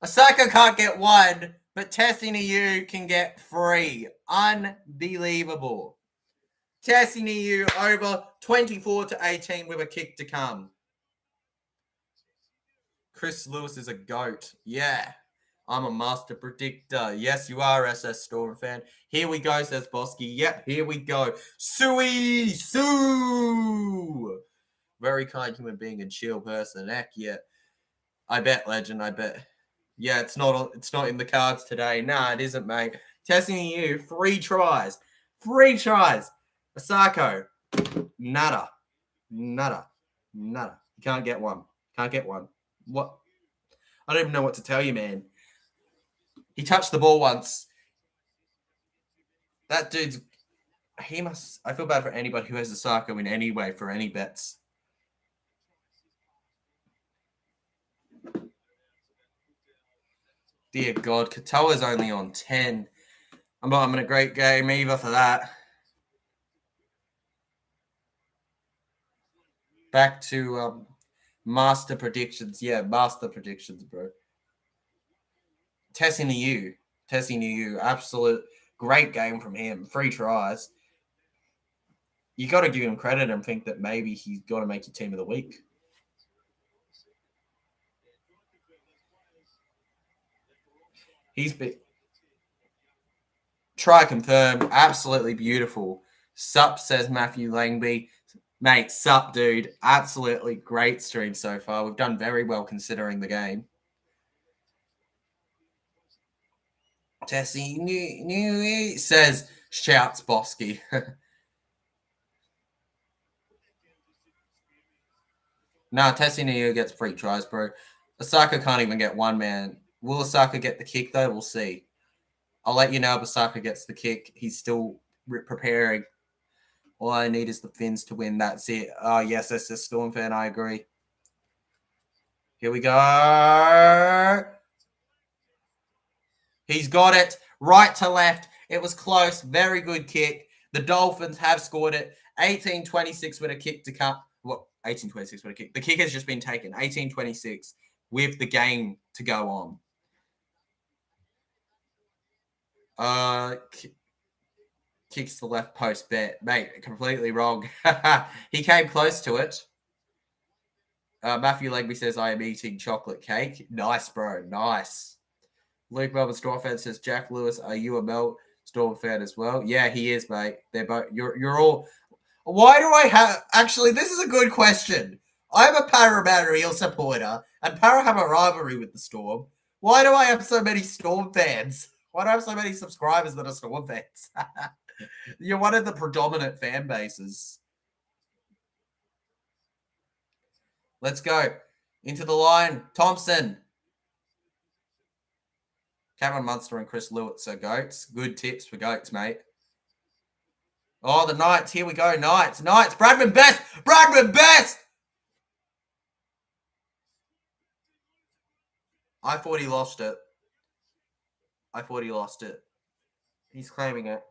Osaka can't get 1, but Tessie Niu can get 3. Unbelievable. Tessie Niu over 24-18 with a kick to come. Chris Lewis is a goat. Yeah. I'm a master predictor. Yes, you are, SS Storm fan. Here we go, says Bosky. Yep, here we go. Sue! Very kind human being and chill person. Heck yeah. I bet, legend. I bet. Yeah, it's not in the cards today. Nah, it isn't, mate. Testing you. 3 tries. 3 tries. Asako. Nada. You can't get one. What? I don't even know what to tell you, man. He touched the ball once. That dude's... He must... I feel bad for anybody who has the Sarko in any way for any bets. Dear God, Katoa's only on 10. I'm not having a great game either for that. Back to master predictions. Yeah, master predictions, bro. Tessie Niu. Absolute great game from him. 3 tries. You got to give him credit and think that maybe he's got to make your team of the week. He's been... Try confirm. Absolutely beautiful. Sup, says Matthew Langby. Mate, sup, dude. Absolutely great stream so far. We've done very well considering the game. Tessie New says, shouts Bosky. Nah, Tessie New gets 3 tries, bro. Osaka can't even get one, man. Will Osaka get the kick, though? We'll see. I'll let you know if Osaka gets the kick. He's still preparing. All I need is the Finns to win. That's it. Oh, yes, that's a Storm fan. I agree. Here we go. He's got it. Right to left. It was close. Very good kick. The Dolphins have scored it. 18-26 with a kick to cut. What? 18-26 with a kick. The kick has just been taken. 18-26 with the game to go on. Kicks the left post bet. Mate, completely wrong. He came close to it. Matthew Legby says, I am eating chocolate cake. Nice, bro. Nice. Luke Melbourne Storm fan says, Jack Lewis, are you a Mel Storm fan as well? Yeah, he is, mate. They're both... You're all... Why do I have... Actually, this is a good question. I'm a Parramatta Eel supporter, and Para have a rivalry with the Storm. Why do I have so many Storm fans? Why do I have so many subscribers that are Storm fans? You're one of the predominant fan bases. Let's go. Into the line. Thompson. Cameron Munster and Chris Lewis are goats. Good tips for goats, mate. Oh, the Knights. Here we go. Knights. Bradman Best. I thought he lost it. He's claiming it.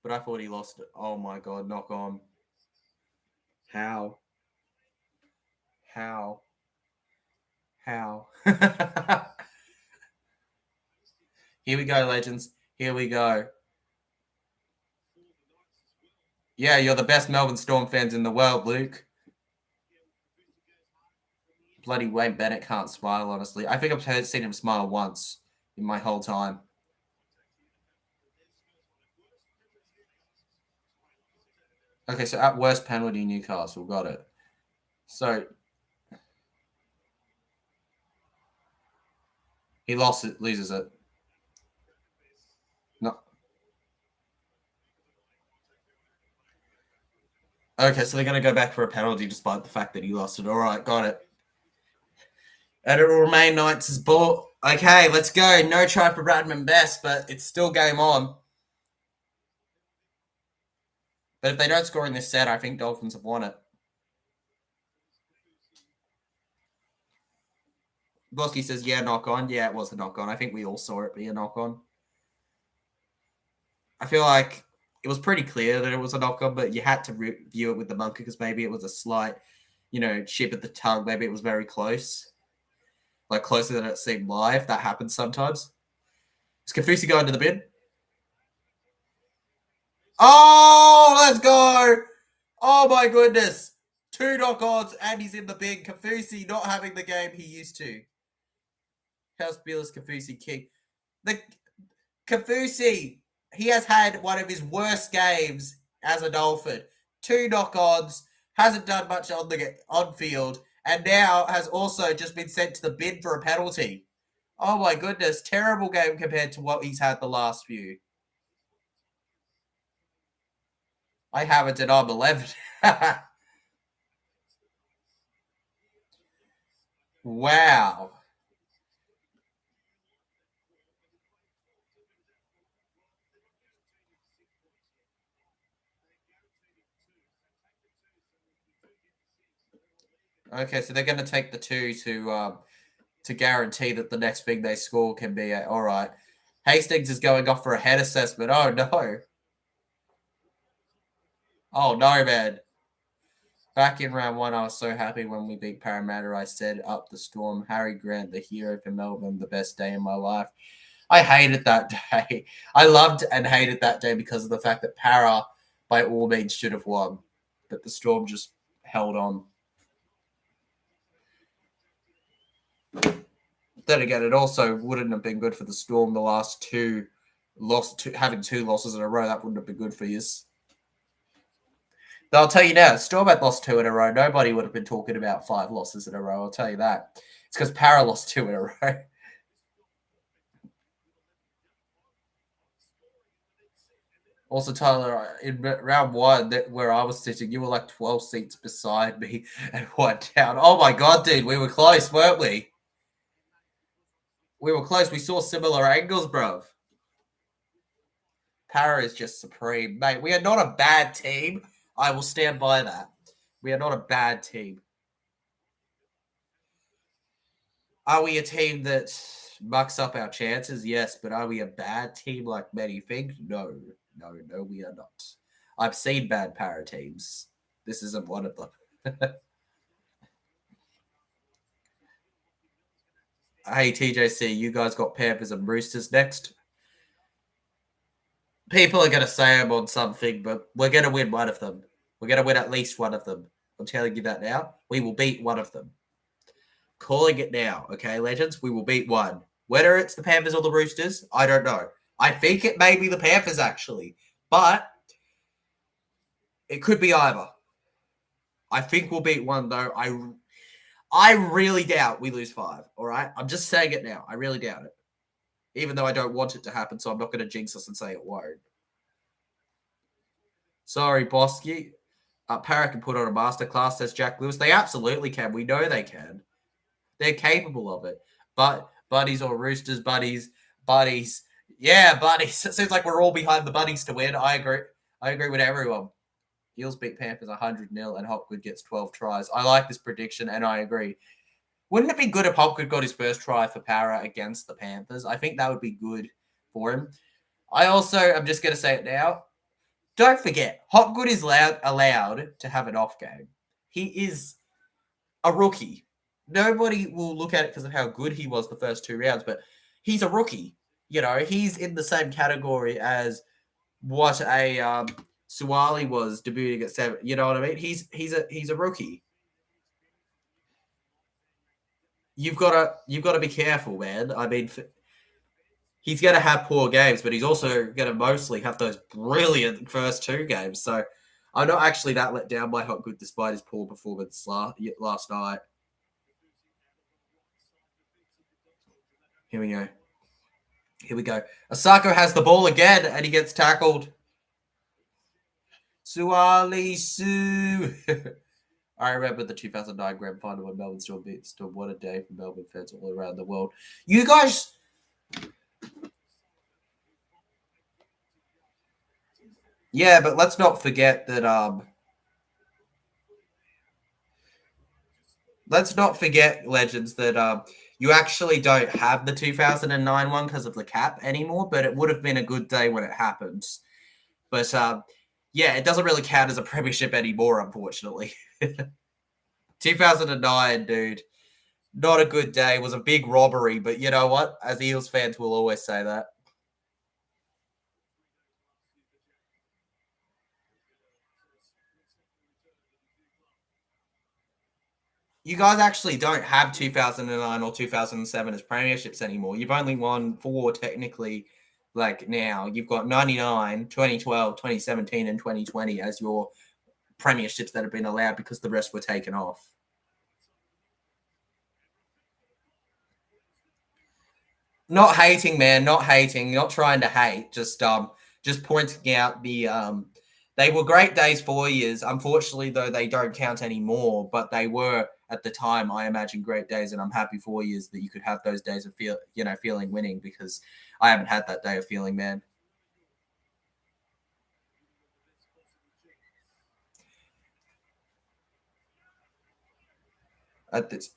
But I thought he lost it. Oh, my God. Knock on. How? Here we go, legends. Here we go. Yeah, you're the best Melbourne Storm fans in the world, Luke. Bloody Wayne Bennett can't smile, honestly. I think I've seen him smile once in my whole time. Okay, so at worst penalty, Newcastle. Got it. So he loses it. No. Okay, so they're going to go back for a penalty despite the fact that he lost it. All right, got it. And it will remain Knights' ball. Okay, let's go. No try for Bradman Best, but it's still game on. But if they don't score in this set, I think Dolphins have won it. Bosky says, yeah, knock on. Yeah, it was a knock on. I think we all saw it be a knock on. I feel like it was pretty clear that it was a knock on, but you had to review it with the bunker because maybe it was a slight, chip at the tongue. Maybe it was very close. Like closer than it seemed live. That happens sometimes. Is Kafusi going to the bin? Oh, let's go. Oh, my goodness. 2 knock-ons and he's in the bin. Kafusi not having the game he used to. How's Billa's Kafusi kick? The Kafusi, he has had one of his worst games as a Dolphin. 2 knock-ons, hasn't done much on field, and now has also just been sent to the bin for a penalty. Oh my goodness, terrible game compared to what he's had the last few. I haven't, and I'm 11. Wow. Okay, so they're going to take the 2 to guarantee that the next big they score can be all right. Hastings is going off for a head assessment. Oh no! Oh no, man! Back in round 1, I was so happy when we beat Parramatta. I said up the Storm. Harry Grant, the hero for Melbourne, the best day in my life. I hated that day. I loved and hated that day because of the fact that Para, by all means, should have won, but the Storm just held on. Then again, it also wouldn't have been good for the Storm the last having 2 losses in a row. That wouldn't have been good for you. I'll tell you now, Storm had lost 2 in a row. Nobody would have been talking about 5 losses in a row. I'll tell you that. It's because Para lost 2 in a row. Also, Tyler, in round 1, where I was sitting, you were like 12 seats beside me and 1 down. Oh my God, dude, we were close, weren't we? We were close. We saw similar angles, bruv. Para is just supreme. Mate, we are not a bad team. I will stand by that. We are not a bad team. Are we a team that mucks up our chances? Yes, but are we a bad team like many think? No, we are not. I've seen bad Para teams. This isn't one of them. Hey, TJC, you guys got Panthers and Roosters next. People are going to say I'm on something, but we're going to win one of them. We're going to win at least one of them. I'm telling you that now. We will beat one of them. Calling it now, okay, legends? We will beat one. Whether it's the Panthers or the Roosters, I don't know. I think it may be the Panthers, actually. But it could be either. I think we'll beat one, though. I really doubt we lose 5, all right? I'm just saying it now. I really doubt it. Even though I don't want it to happen, so I'm not going to jinx us and say it won't. Sorry, Bosky. Para can put on a masterclass, says Jack Lewis. They absolutely can. We know they can. They're capable of it. But buddies or Roosters, buddies. Yeah, buddies. It seems like we're all behind the buddies to win. I agree with everyone. Eels beat Panthers 100-0 and Hopgood gets 12 tries. I like this prediction and I agree. Wouldn't it be good if Hopgood got his first try for Para against the Panthers? I think that would be good for him. I'm just going to say it now. Don't forget, Hopgood is allowed to have an off game. He is a rookie. Nobody will look at it because of how good he was the first 2 rounds, but he's a rookie. You know, he's in the same category as what a Suwali was debuting at 7. You know what I mean? He's a rookie. You've got to be careful, man. I mean, he's going to have poor games, but he's also going to mostly have those brilliant first 2 games. So I'm not actually that let down by Hopgood despite his poor performance last night. Here we go. Asako has the ball again, and he gets tackled. Suwali Su. I remember the 2009 Grand Final when Melbourne still beat Storm. What a day for Melbourne fans all around the world. You guys... Yeah, but let's not forget that... Let's not forget, legends, that you actually don't have the 2009 one because of the cap anymore, but it would have been a good day when it happened. But, yeah, it doesn't really count as a premiership anymore, unfortunately. 2009, dude. Not a good day. It was a big robbery, but you know what? As Eels fans, we'll always say that. You guys actually don't have 2009 or 2007 as premierships anymore. You've only won 4 technically, like now. You've got 99, 2012, 2017, and 2020 as your premierships that have been allowed because the rest were taken off. Not hating, man. Not hating. Not trying to hate. Just pointing out they were great days 4 years. Unfortunately, though, they don't count anymore. But they were at the time, I imagine, great days, and I'm happy 4 years that you could have those days of feeling winning because I haven't had that day of feeling, man. at this.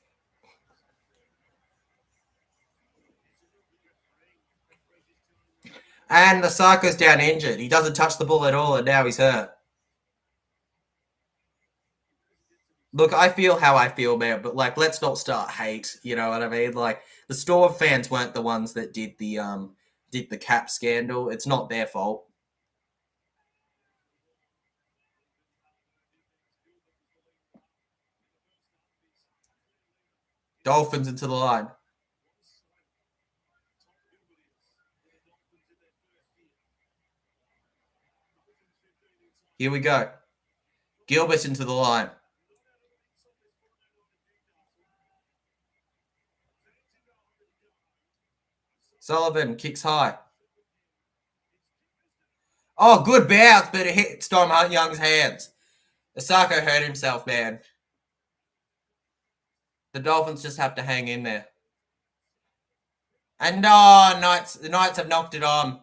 And the Sarko's down injured. He doesn't touch the ball at all, and now he's hurt. Look, I feel how I feel, man, but like, let's not start hate. You know what I mean? Like, the Storm fans weren't the ones that did the cap scandal. It's not their fault. Dolphins into the line. Here we go. Gilbert into the line. Sullivan kicks high. Oh, good bounce, but it hit Storm Young's hands. Osako hurt himself, man. The Dolphins just have to hang in there. And the Knights have knocked it on.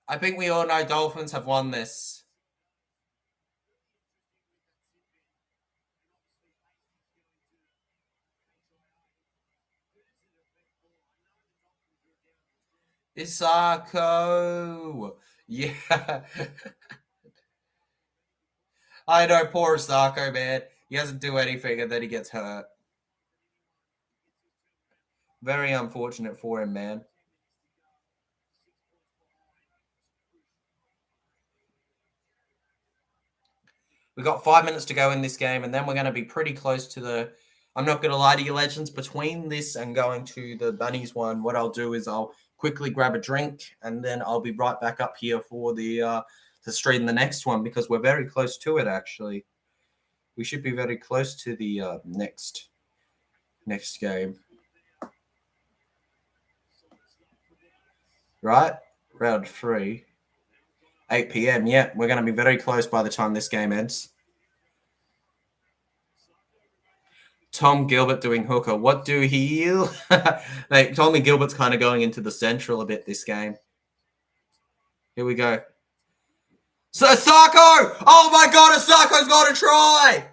I think we all know Dolphins have won this. Osako. Yeah. I know, poor Osako, man. He doesn't do anything and then he gets hurt. Very unfortunate for him, man. We've got 5 minutes to go in this game, and then we're going to be pretty close to the... I'm not going to lie to you, legends. Between this and going to the Bunnies one, what I'll do is I'll quickly grab a drink, and then I'll be right back up here for the to stream the next one, because we're very close to it, actually. We should be very close to the next game. Right? Round 3. 8 p.m. Yeah, we're going to be very close by the time this game ends. Tom Gilbert doing hooker. What do he... Like, Tommy Gilbert's kind of going into the central a bit this game. Here we go. Osako! Oh my God, Osako's got a try!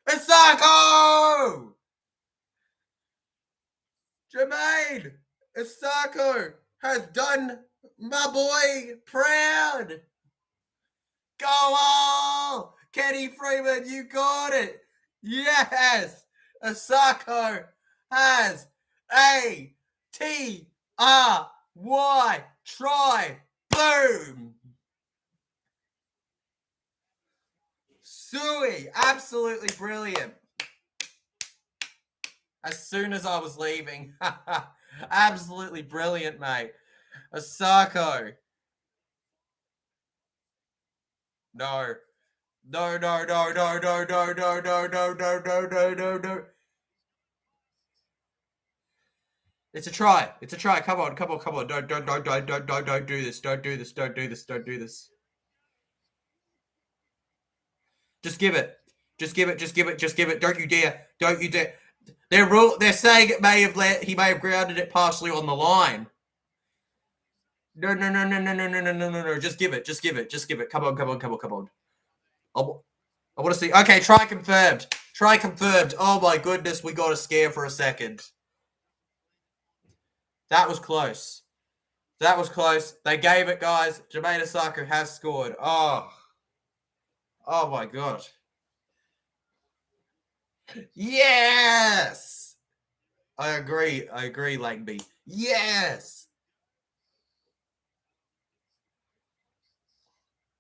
Osako! Jermaine! Osako has done my boy proud! Go on! Kenny Freeman, you got it! Yes! Osako has a T-R-Y try! Boom! Suey, absolutely brilliant. As soon as I was leaving. Absolutely brilliant, mate. Osako. No. No. It's a try. It's a try. Come on. Don't do this. Don't do this. Just give it. Just give it. Don't you dare. They're saying he may have grounded it partially on the line. No. Just give it. Come on. I want to see. Okay, try confirmed. Oh my goodness, we got a scare for a second. That was close. They gave it, guys. Jermaine Osako has scored. Oh my God. Yes! I agree, Langby. Yes!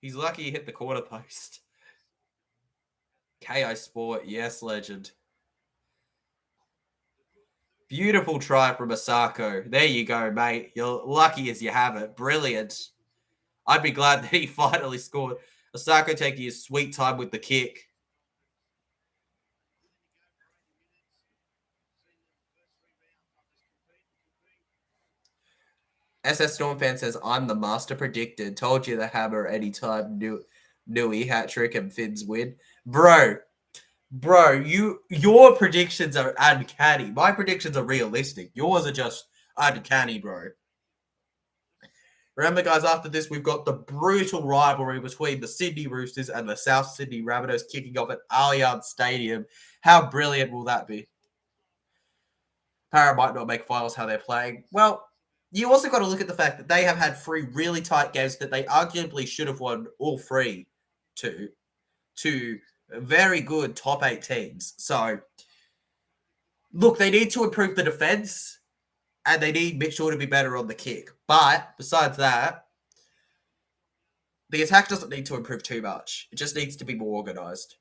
He's lucky he hit the quarter post. Kayo Sport, yes, legend. Beautiful try from Osako. There you go, mate. You're lucky as you have it. Brilliant. I'd be glad that he finally scored. Osako taking his sweet time with the kick. SS Storm fan says, I'm the master predicted. Told you the hammer anytime. Newey hat trick and Finn's win. Bro, your predictions are uncanny. My predictions are realistic. Yours are just uncanny, bro. Remember, guys, after this, we've got the brutal rivalry between the Sydney Roosters and the South Sydney Rabbitohs kicking off at Allianz Stadium. How brilliant will that be? Para might not make finals how they're playing. Well, you also got to look at the fact that they have had 3 really tight games that they arguably should have won all 3 to very good top 8 teams. So, look, they need to improve the defense and they need Mitchell to be better on the kick. But besides that, the attack doesn't need to improve too much. It just needs to be more organised.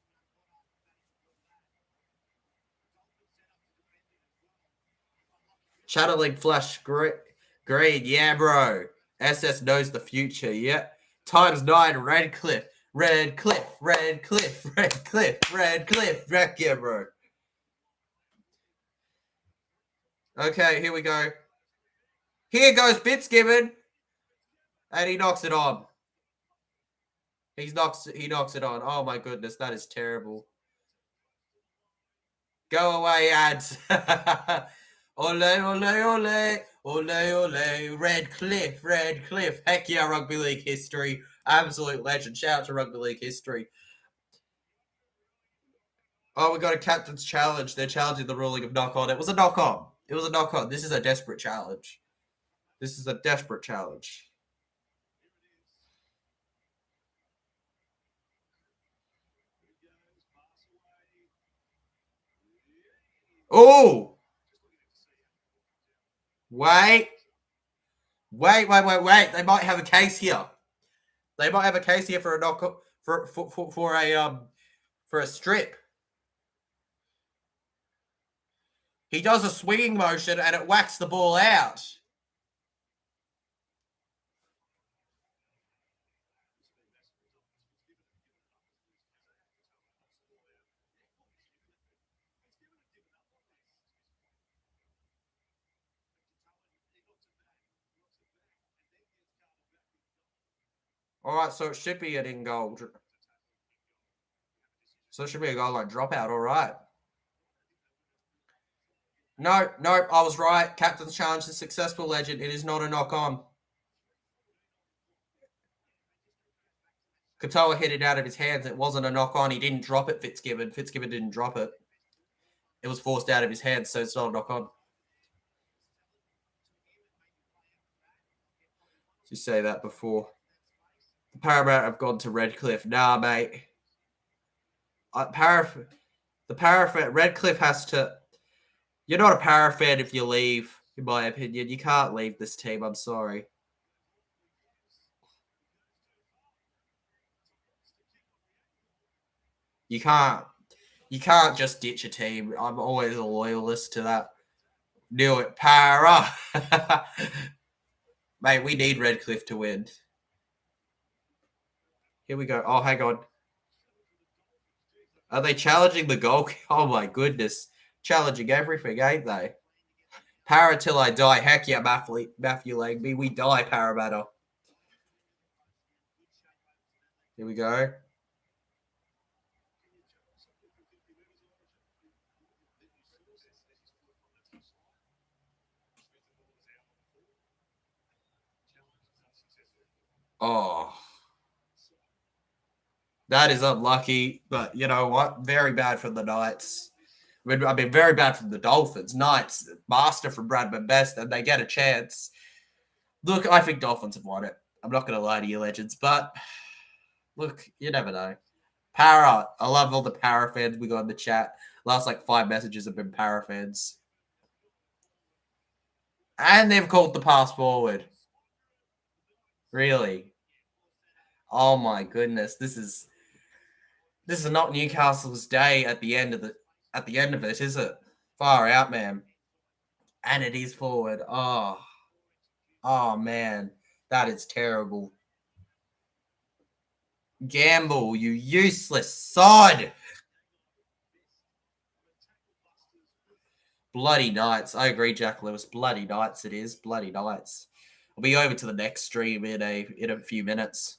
Channeling Flash Green, yeah, bro. SS knows the future, yeah. Times 9, Redcliffe. Redcliffe. Yeah, bro. Okay, here we go. Here goes Fitzgibbon. And he knocks it on. He knocks it on. Oh my goodness, that is terrible. Go away, ads. Ole, ole, ole. Ole, ole. Redcliffe. Heck yeah, rugby league history. Absolute legend. Shout out to rugby league history. Oh, we got a captain's challenge. They're challenging the ruling of knock on. It was a knock on. This is a desperate challenge. Oh! Wait. They might have a case here. For a knock for a strip. He does a swinging motion and it whacks the ball out. All right, so it should be an in-goal. So it should be a goal line dropout, all right. No, I was right. Captain's challenge is successful, legend. It is not a knock-on. Katoa hit it out of his hands. It wasn't a knock-on. He didn't drop it, Fitzgibbon. Fitzgibbon didn't drop it. It was forced out of his hands, so it's not a knock-on. You say that before. The Paramount have gone to Redcliffe. Nah, mate. Redcliffe has to... You're not a Para fan if you leave, in my opinion. You can't leave this team. I'm sorry. You can't just ditch a team. I'm always a loyalist to that. Knew it, Para. Mate, we need Redcliffe to win. Here we go. Oh, hang on. Are they challenging the goal? Oh, my goodness. Challenging everything, ain't they? Para till I die. Heck yeah, Matthew Langby. We die, Parramatta. Here we go. Oh. That is unlucky, but you know what? Very bad from the Knights. I mean, very bad from the Dolphins. Knights, master from Bradman Best, and they get a chance. Look, I think Dolphins have won it. I'm not going to lie to you, legends, but look, you never know. Para, I love all the Para fans we got in the chat. Last 5 messages have been Para fans. And they've called the pass forward. Really? Oh my goodness. This is not Newcastle's day at the end of it, is it? Far out, man. And it is forward. Oh man. That is terrible. Gamble, you useless sod. Bloody Knights. I agree, Jack Lewis. Bloody Knights it is. Bloody Knights. We'll be over to the next stream in a few minutes.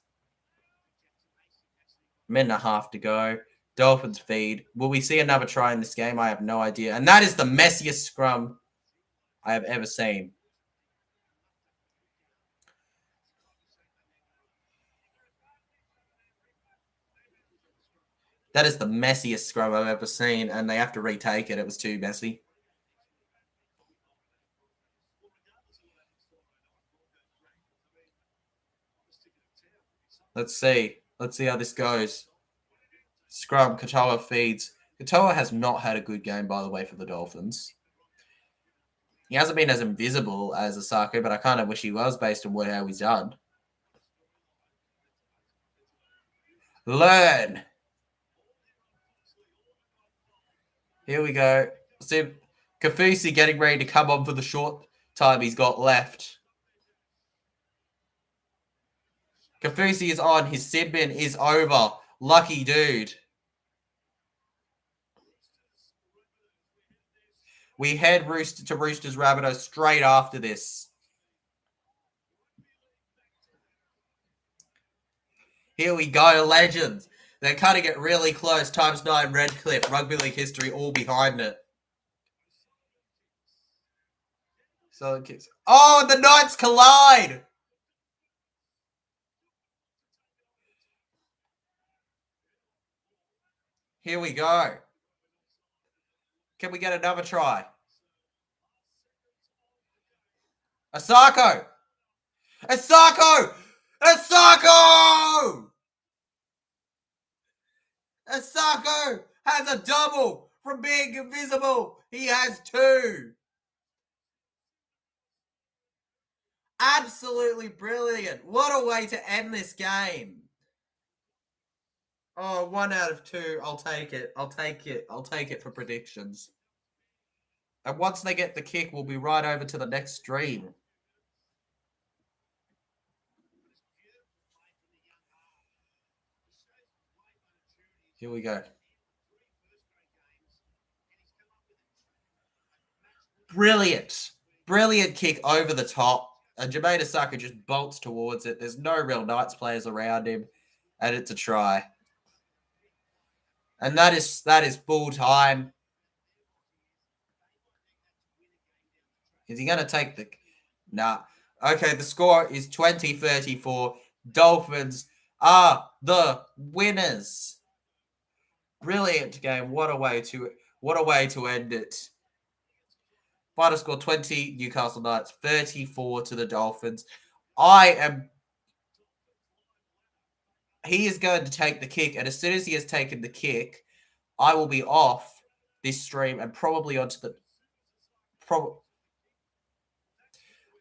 Minute and a half to go. Dolphins feed. Will we see another try in this game? I have no idea. And that is the messiest scrum I have ever seen. That is the messiest scrum I've ever seen, and they have to retake it. It was too messy. Let's see. Let's see how this goes. Scrum, Katoa feeds. Katoa has not had a good game, by the way, for the Dolphins. He hasn't been as invisible as Asako, but I kind of wish he was based on how he's done. Learn. Here we go. See, Kafusi getting ready to come on for the short time he's got left. Kafusi is on. His Sidman is over. Lucky dude. We head to Roosters Rabbitohs straight after this. Here we go, legends. They're cutting it really close. ×9 Redcliffe, rugby league history, all behind it. So it kicks. Oh, the Knights collide. Here we go. Can we get another try? Asako! Asako! Asako! Asako has a double from being invisible. He has 2. Absolutely brilliant. What a way to end this game. Oh, 1 out of 2. I'll take it. I'll take it. I'll take it for predictions. And once they get the kick, we'll be right over to the next stream. Here we go. Brilliant. Brilliant kick over the top. And Jermaine Asako just bolts towards it. There's no real Knights players around him. And it's a try. And that is full time. Is he going to take the... Nah. Okay, the score is 20-34. Dolphins are the winners. Brilliant game. What a way to end it. Final score 20, Newcastle Knights, 34 to the Dolphins. He is going to take the kick, and as soon as he has taken the kick, I will be off this stream and probably onto the...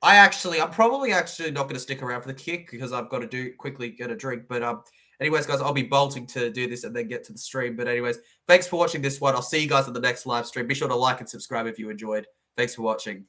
I'm probably actually not going to stick around for the kick because I've got to quickly get a drink. But anyways, guys, I'll be bolting to do this and then get to the stream. But anyways, thanks for watching this one. I'll see you guys in the next live stream. Be sure to like and subscribe if you enjoyed. Thanks for watching.